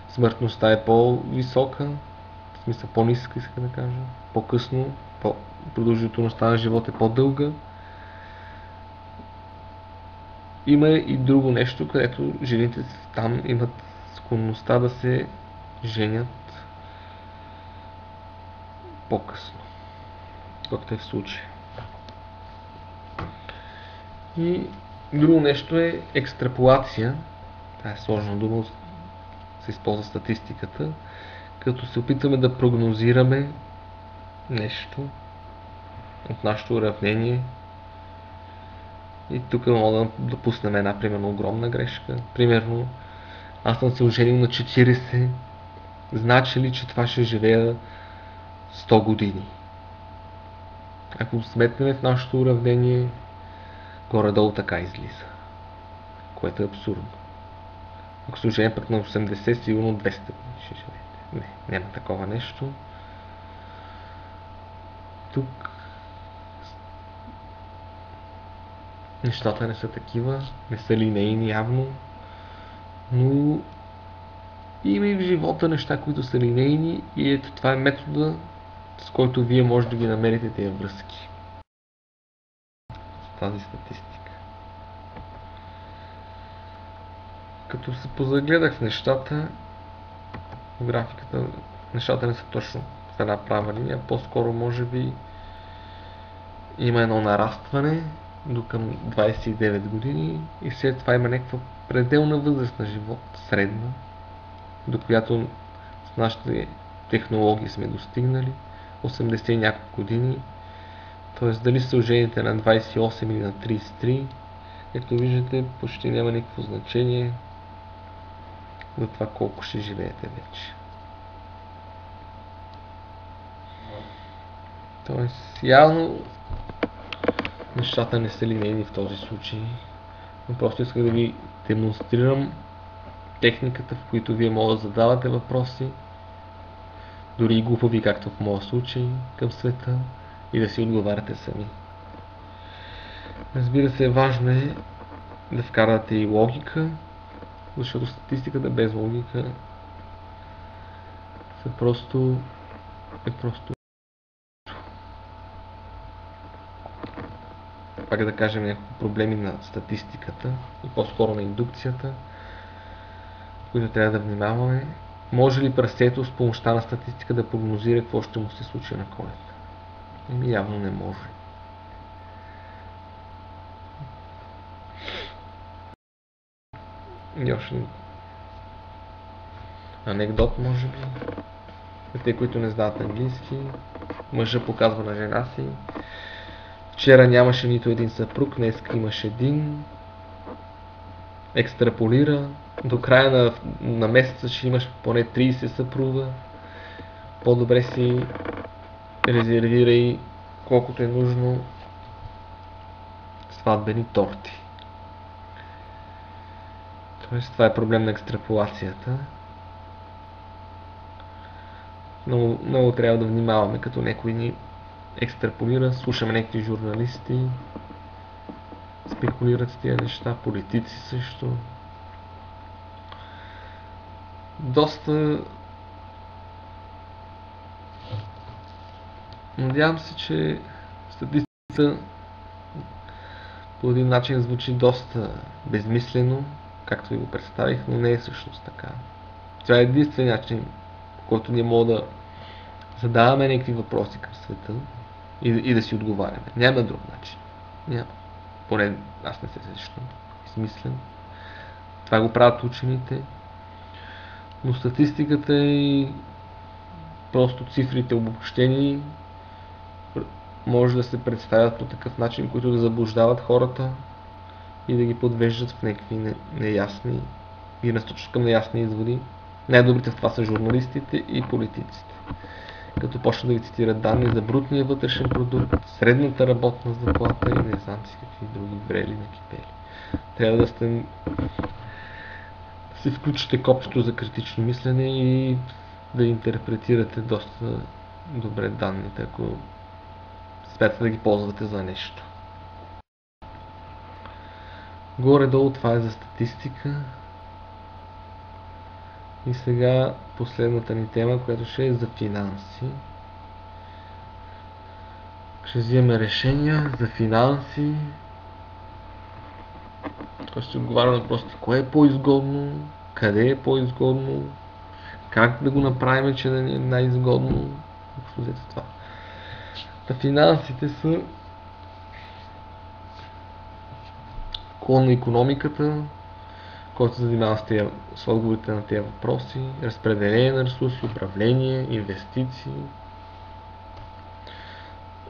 смъртността е по-висока, в смисъл по-ниска, иска да кажа, по-късно, продължителността на живота е по-дълга. Има и друго нещо, където жените там имат склонността да се женят по-късно, както е в случая. И друго нещо е екстраполация. Това е сложна дума, се използва статистиката, като се опитваме да прогнозираме нещо от нашето уравнение. И тук мога да допуснем една примерно огромна грешка. Примерно, аз съм се оженил на 40, значи ли, че това ще живея 100 години? Ако сметнем в нашето уравнение, горе-долу така излиза. Което е абсурдно. Ако се оженим пък на 80, сигурно 200 години ще живеете. Не, няма такова нещо. Тук Нещата не са такива, не са линейни явно, но има и в живота неща, които са линейни и ето това е метода, с който вие може да ги намерите тези връзки с тази статистика. Като се позагледах в нещата, в графиката, нещата не са точно в една права линия, по-скоро може би има едно нарастване до към 29 години и след това има някаква пределна възраст на живот, средна, до която с нашите технологии сме достигнали, 80 и няколко години. Т.е. дали се ожените на 28 или на 33, както виждате, почти няма никакво значение за това колко ще живеете вече. Тоест, явно нещата не са линейни в този случай, но просто исках да ви демонстрирам техниката, в които вие може да задавате въпроси, дори и глупави, както в моя случай, към света, и да си отговаряте сами. Разбира се, важно е да вкарате и логика, защото статистиката без логика е просто пак да кажем някакви проблеми на статистиката и по-скоро на индукцията, които трябва да внимаваме. Може ли прасето с помощта на статистика да прогнозира какво ще му се случи на Коледа? Явно не може. И още анекдот, може би. За те, които не знаят английски, мъжа показва на жена си: вчера нямаше нито един съпруг, днес имаш един. Екстраполира, до края на месеца ще имаш поне 30 съпруга. По-добре си резервирай колкото е нужно сватбени торти. Тоест, това е проблем на екстраполацията. Много трябва да внимаваме, като някой ни екстраполира, слушаме някакви журналисти, спекулират с тия неща, политици също. Доста... Надявам се, че статистиката по един начин звучи доста безмислено, както ви го представих, но не е всъщност така. Това е единственият начин, по който ние можем да задаваме някакви въпроси към света и да си отговаряме. Няма друг начин. Няма. Поне аз не се сещам измислен. Това го правят учените. Но статистиката и просто цифрите обобщени може да се представят по такъв начин, които да заблуждават хората и да ги подвеждат в някакви неясни и насочат към неясни изводи. Най-добрите в това са журналистите и политиците. Като почнат да ви цитират данни за брутния вътрешен продукт, средната работна заплата и не знам си какви други врели на кипели. Трябва да си включите копчето за критично мислене и да интерпретирате доста добре данните, ако смятате да ги ползвате за нещо. Горе-долу това е за статистика. И сега последната ни тема, която ще е за финанси. Ще вземем решения за финанси. Ще отговаря на въпросите: кое е по-изгодно, къде е по-изгодно, как да го направим, че да ни е най-изгодно. Общо взето това. Финансите са клон на икономиката, който се занимава с отговорите на тези въпроси: разпределение на ресурси, управление, инвестиции.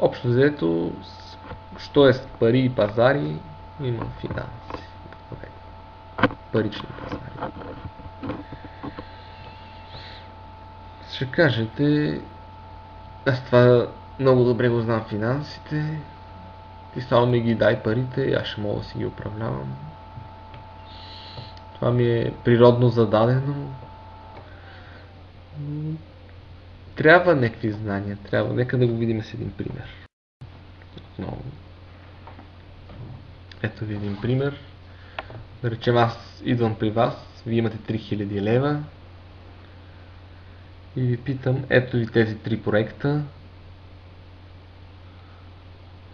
Общо взето, що е с пари и пазари, има финанси. Парични пазари. Ще кажете: аз това много добре го знам финансите, ти само ми ги дай парите, аз ще мога да си ги управлявам. Това ми е природно зададено. Трябва някакви знания, трябва. Нека да го видим с един пример. Отново. Ето ви един пример. Да речем, аз идвам при вас, вие имате 3000 лева и ви питам, ето ви тези 3 проекта,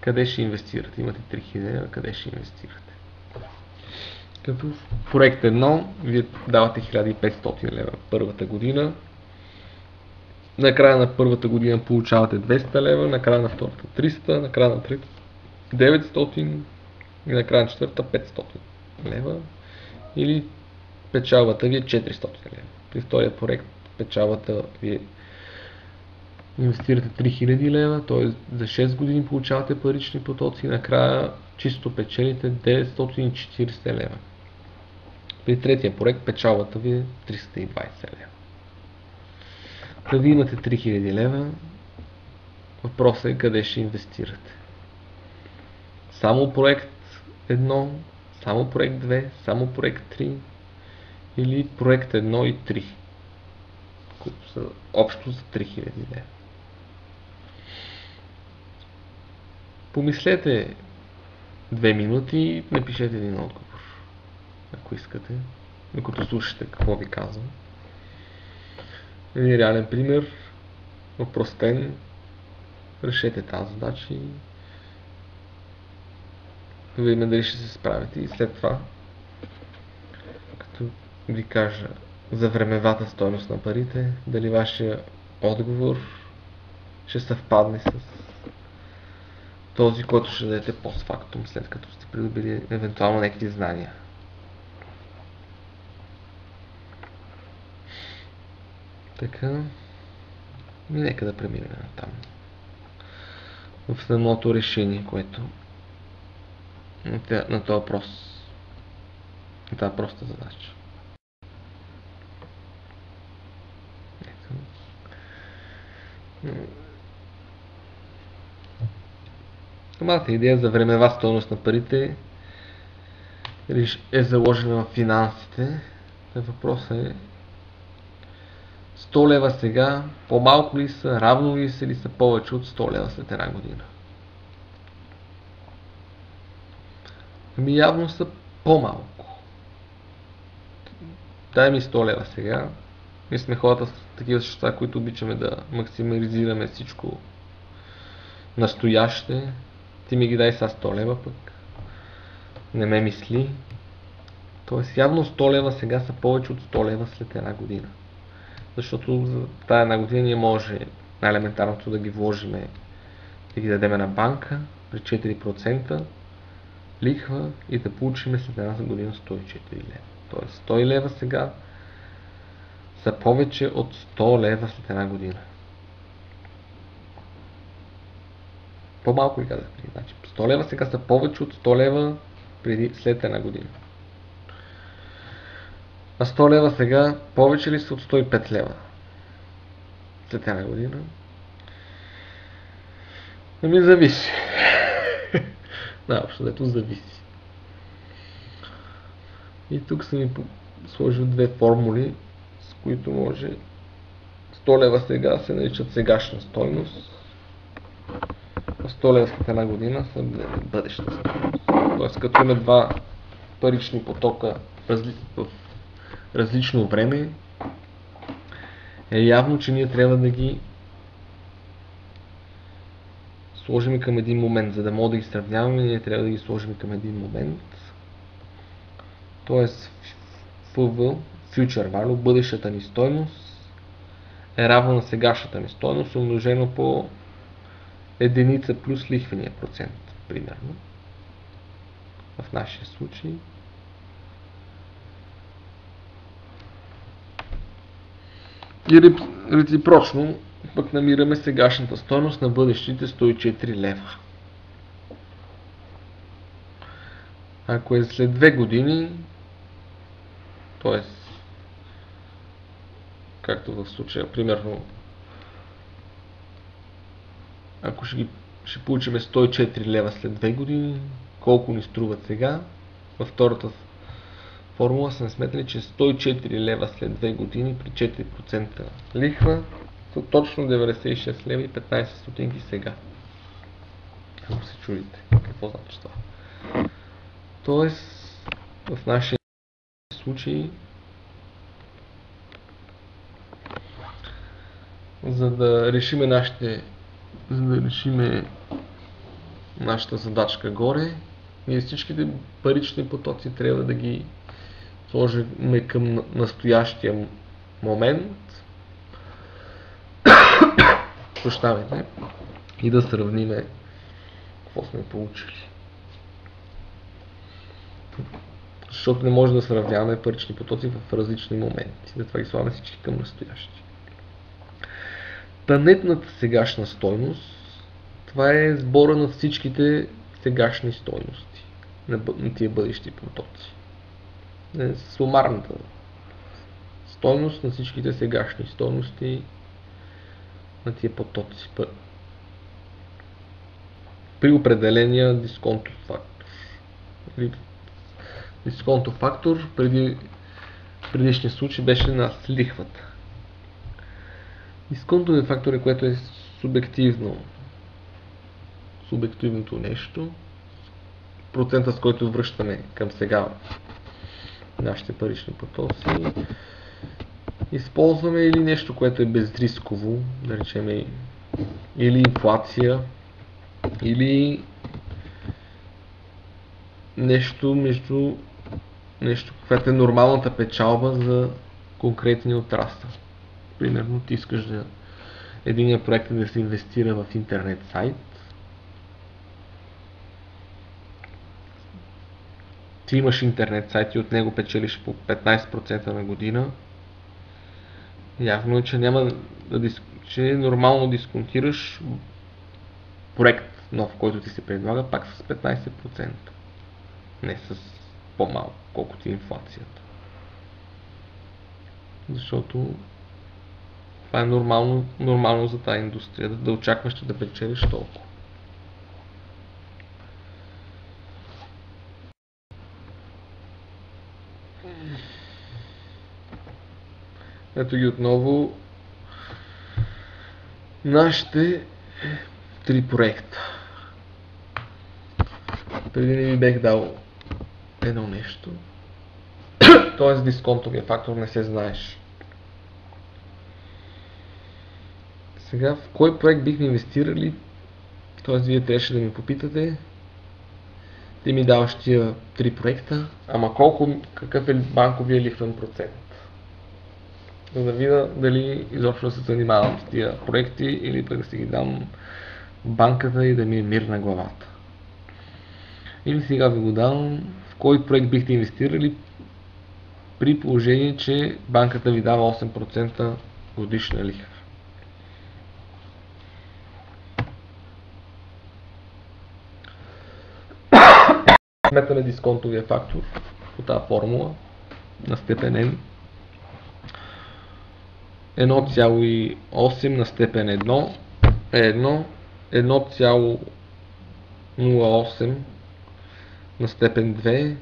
къде ще инвестирате? Имате 3000 лева, къде ще инвестирате? Като в проект 1 вие давате 1500 лева първата година, на края на първата година получавате 200 лева, на края на втората 300, на края на третата 900 и на края на четвърта 500 лева, или печалбата ви е 400 лева. При втория проект печалбата ви инвестирате 3000 лева, т.е. за 6 години получавате парични потоци и накрая чисто печелите 940 лева. При третия проект печалбата ви е 320 лева. Да ви имате 3000 лева, въпросът е къде ще инвестирате. Само проект 1, само проект 2, само проект 3 или проект 1 и 3, които са общо за 3000 лева. Помислете 2 минути и напишете един отговор, ако искате, докато слушате какво ви казвам. Един реален пример, опростен, решете тази задача и да видим дали ще се справите. И след това, като ви кажа за времевата стойност на парите, дали вашия отговор ще съвпадне с този, който ще дадете постфактум, след като сте придобили евентуално някакви знания. Така, и нека да преминем натам. В самото решение, което на този въпрос, на тази проста задача. Самата идея за времева стойност на парите е заложена в финансите. Въпросът е 100 лева сега, по-малко ли са, равно ли са или са повече от 100 лева след една година? Ами явно са по-малко. Дай ми 100 лева сега. Ние сме хората с такива същества, които обичаме да максимализираме всичко настояще. Ти ми ги дай са 100 лева, пък не ме мисли. Тоест явно 100 лева сега са повече от 100 лева след една година. Защото за тази една година ние може най-елементарното да ги вложиме, да ги дадем на банка при 4% лихва и да получим след една година 104 лева. Тоест 100 лева сега са повече от 100 лева след една година. По-малко ли казах преди? Значи 100 лева сега са повече от 100 лева след една година. А 100 лева сега повече ли са от 105 лева след една година? Ами зависи. Да, общо дето зависи. И тук съм ви сложил две формули, с които може 100 лева сега се наричат сегашна стойност, а 100 лева след една година са бъдеща стойност. Тоест като има два парични потока в различно време, е явно, че ние трябва да ги сложим към един момент. За да мога да ги сравняваме, ние трябва да ги сложим към един момент. Тоест FV, Future Value, бъдещата ни стойност, е равна на сегашната ни стойност, умножено по единица плюс лихвения процент, примерно. В нашия случай. И реципрочно пък намираме сегашната стойност на бъдещите 104 лева. Ако е след 2 години, т.е. както в случая, примерно, ако ще получим 104 лева след 2 години, колко ни струват сега? Във втората формула сме сметнали, че 104 лева след 2 години при 4% лихва са точно 96 лева и 15 стотинки сега. Ако се чудите, какво значи това? Тоест, в нашия случай, за да решиме нашата задачка горе, ние всичките парични потоци трябва да ги сложим към настоящия момент. Прощавайте. И да сравниме какво сме получили. Защото не може да сравняваме парични потоци в различни моменти. Затова ги слагаме всички към настоящи. Та нетната сегашна стойност, това е сбора на всичките сегашни стойности на тия бъдещи потоци. Сумарната стойност на всичките сегашни стойности на тия потоци при определения дисконтов фактор. Дисконтов фактор предишния случай беше на лихвата. Дисконтовия фактор е, което е субективното нещо, процента с който връщаме към сега нашите парични потоци. Използваме или нещо, което е безрисково, да речем или инфлация, или нещо, което е нормалната печалба за конкретния отрасъл. Примерно ти искаш единия проект да се инвестира в интернет сайт. Ти имаш интернет сайт и от него печелиш по 15% на година. Явно е, че нормално дисконтираш проект нов, който ти се предлага, пак с 15%. Не с по-малко, колкото е инфлацията. Защото това е нормално за тази индустрия, да очакваш, че да печелиш толкова. Ето ги отново нашите 3 проекта. Преди не ви бех дал едно нещо. Т.е. дисконтовия фактор не се знаеш. Сега в кой проект бихме инвестирали? Т.е. вие трябваше да ми попитате. Ти ми даваш тия 3 проекта, ама какъв е банковия лихвен процент? За да видя дали изобщо се занимавам с тия проекти или пък да си ги дам в банката и да ми е мир на главата. Или сега ви го давам, в кой проект бихте инвестирали при положение, че банката ви дава 8% годишна лихва. Сметаме дисконтовия фактор по тази формула на степен n. 1,8 на степен 1 е 1,08 на степен 2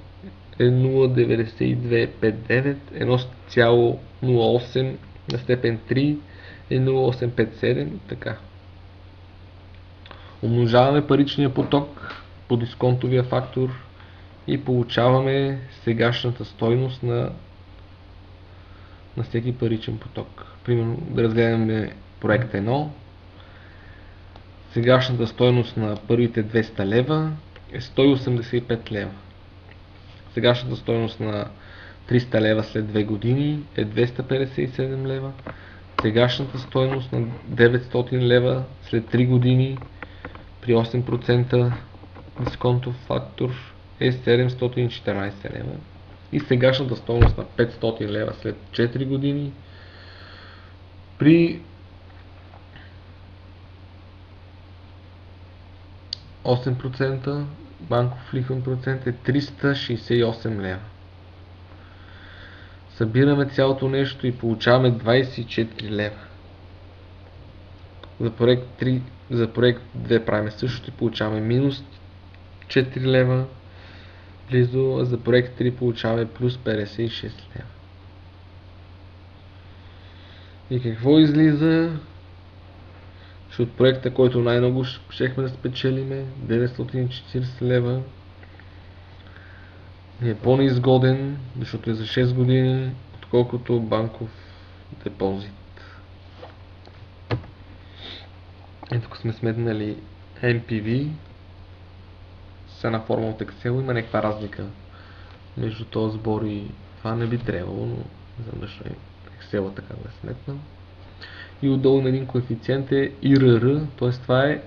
е 0,9259, 1,08 на степен 3 е 0,857, така. Умножаваме паричния поток по дисконтовия фактор и получаваме сегашната стойност на всеки паричен поток. Примерно да разгледаме проект 1. Сегашната стойност на първите 200 лева е 185 лева. Сегашната стойност на 300 лева след 2 години е 257 лева. Сегашната стойност на 900 лева след 3 години при 8% дисконтов фактор е 714 лева. И сегашната стойност на 500 лева след 4 години при 8% банков лихвен процент е 368 лева. Събираме цялото нещо и получаваме 24 лева. За проект 2 правим също и получаваме минус 4 лева. Близо, за проект 3 получаваме плюс 56 лева. И какво излиза? Че от проекта, който най-много щехме да спечелиме, 940 лева, е по-неизгоден, защото е за 6 години, отколкото банков депозит. И тук сме сметнали NPV с една форма от Excel. Има някаква разлика между този сбор и това. Не би трябвало, но не знам защо Excel така го е сметнал. И отдолу на един коефициент е IRR, т.е. това е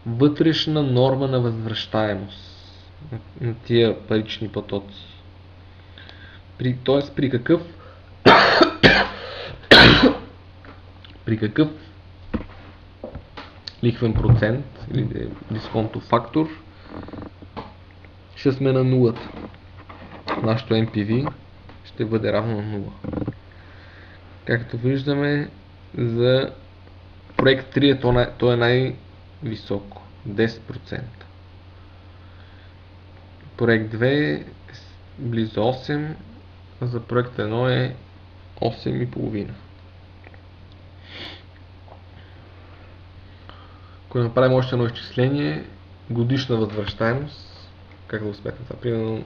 вътрешна норма на възвръщаемост на тия парични потоци. Т.е. при какъв лихвен процент или дисконтов фактор ще сме на нулата. Нашето NPV ще бъде равно на 0. Както виждаме, за проект 3 то е най-високо. 10%. Проект 2 е близо 8%, а за проект 1 е 8,5%. Ако направим още едно изчисление, годишна възвръщаемост, как да го сметнем това? Примерно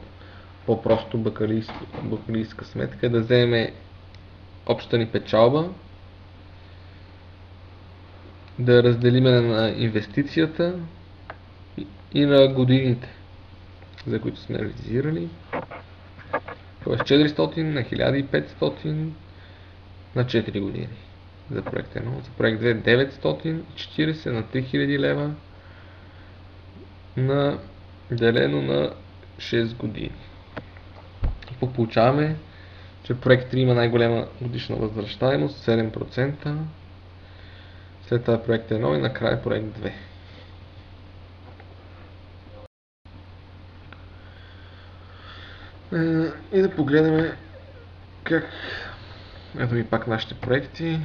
по-просто бакалийска сметка, да вземем общата ни печалба, да разделиме на инвестицията и на годините, за които сме реализирали. Тоест 400 на 1500 на 4 години за проект 1. За проект 2 940 на 3000 лева на делено на 6 години. И получаваме, че проект 3 има най-голема годишна възвръщаемост 7%. След това проект 1 и накрая проект 2. И да погледаме как... Ето и пак нашите проекти.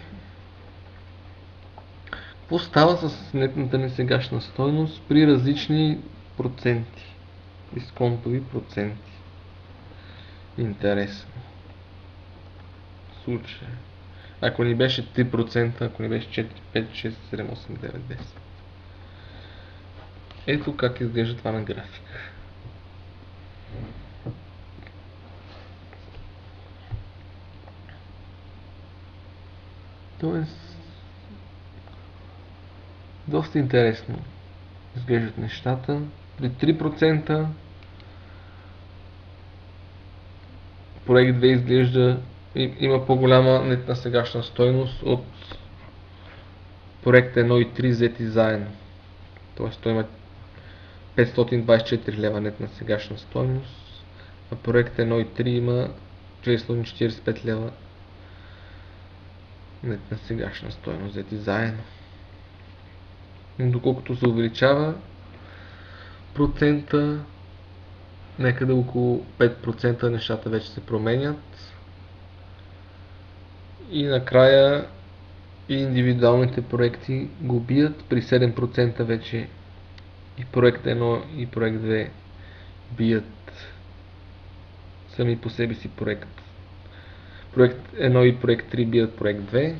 Какво става с нетната ни сегашна стойност при различни проценти? Дисконтови проценти. Интересно. Случай. Ако ни беше 3%, ако ни беше 4, 5, 6, 7, 8, 9, 10. Ето как изглежда това на график. Тоест, доста интересно изглеждат нещата. При 3% проект 2 изглежда има по-голяма нетна сегашна стойност от проект 1 и 3 взети заедно. Тоест той има 524 лева нетна сегашна стойност, а проект 1 и 3 има 445 лева нетна сегашна стойност взети заедно. Но доколкото се увеличава процента, някъде около 5% нещата вече се променят. И накрая и индивидуалните проекти го бият. При 7% вече и проект 1 и проект 2 бият сами по себе си проект. Проект 1 и проект 3 бият проект 2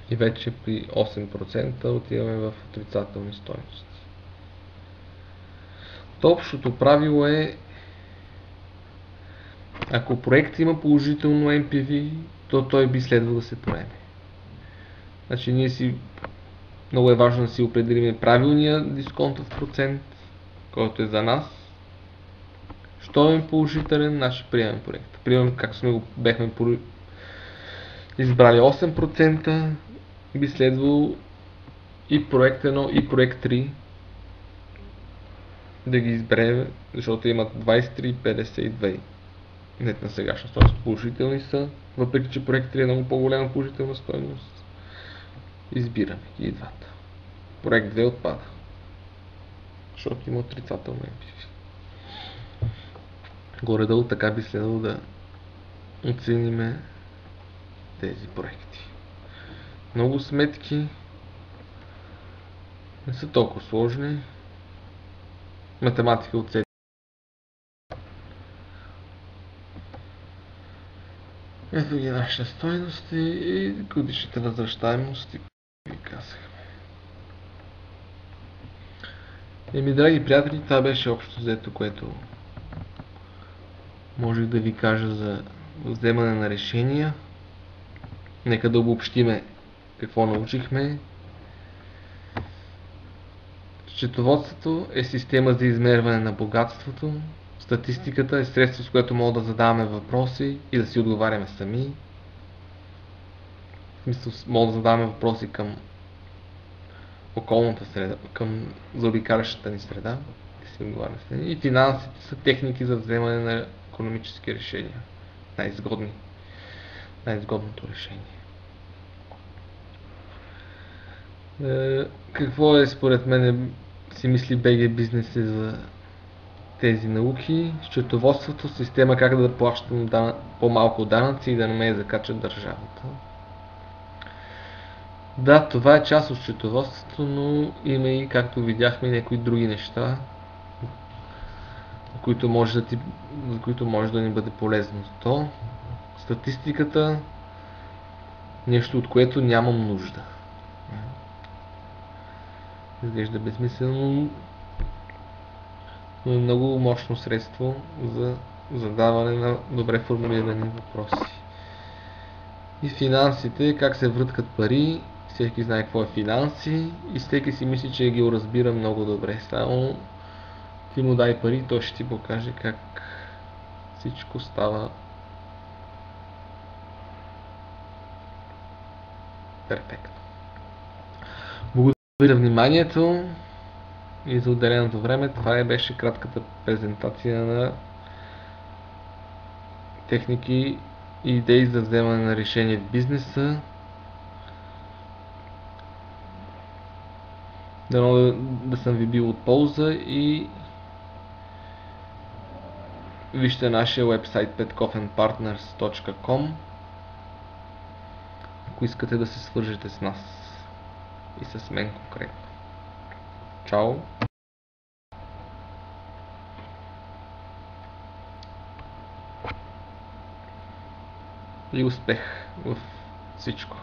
и вече при 8% отиваме в отрицателни стойности. Общото правило е, ако проект има положително NPV, то той би следвало да се поеме. Значи много е важно да си определим правилния дисконтов процент, който е за нас. Що е положителен, значи приемем проекта. Приемем как сме го бехме избрали 8%, би следвало и проект 1 и проект 3 да ги изберем, защото имат 23, 52 нетна сегашна стойност. Положителни са, въпреки че проект 3 е много по-голяма положителна стойност. Избираме ги и двата. Проект 2 отпада, защото има отрицателно NPV. Горе-долу така би следвало да оцениме тези проекти. Много сметки не са толкова сложни. Математика от ето ги нашите стойности и годишните възвръщаемости, ви казахме. Драги приятели, това беше общо взето, което можех да ви кажа за вземане на решения. Нека да обобщиме какво научихме. Счетоводството е система за измерване на богатството. Статистиката е средство, с което мога да задаваме въпроси и да си отговаряме сами. В смисъл, мога да задаваме въпроси към околната среда, към заобикалящата ни среда. И си отговаряме сами. И финансите са техники за вземане на икономически решения. Най-изгодното решение. Какво е според мен си мисли БГ Бизнес за тези науки? Счетоводството, система как да плащам по-малко данъци и да не ме закачат държавата. Да, това е част от счетоводството, но има и, както видяхме, някои други неща, за които може да ни бъде полезно. То, статистиката, нещо от което нямам нужда. Изглежда безсмислено, но е много мощно средство за задаване на добре формулирани въпроси. И финансите, как се връткат пари, всеки знае какво е финанси и всеки си мисли, че ги разбира много добре. Само ти му дай пари, той ще ти покаже как всичко става перфектно. Благодаря за вниманието и за отделеното време. Това беше кратката презентация на техники и идеи за вземане на решение в бизнеса. Дано да съм ви бил от полза и вижте нашия вебсайт petkofenpartners.com, ако искате да се свържете с нас и с мен конкретно. Чао! И успех в всичко!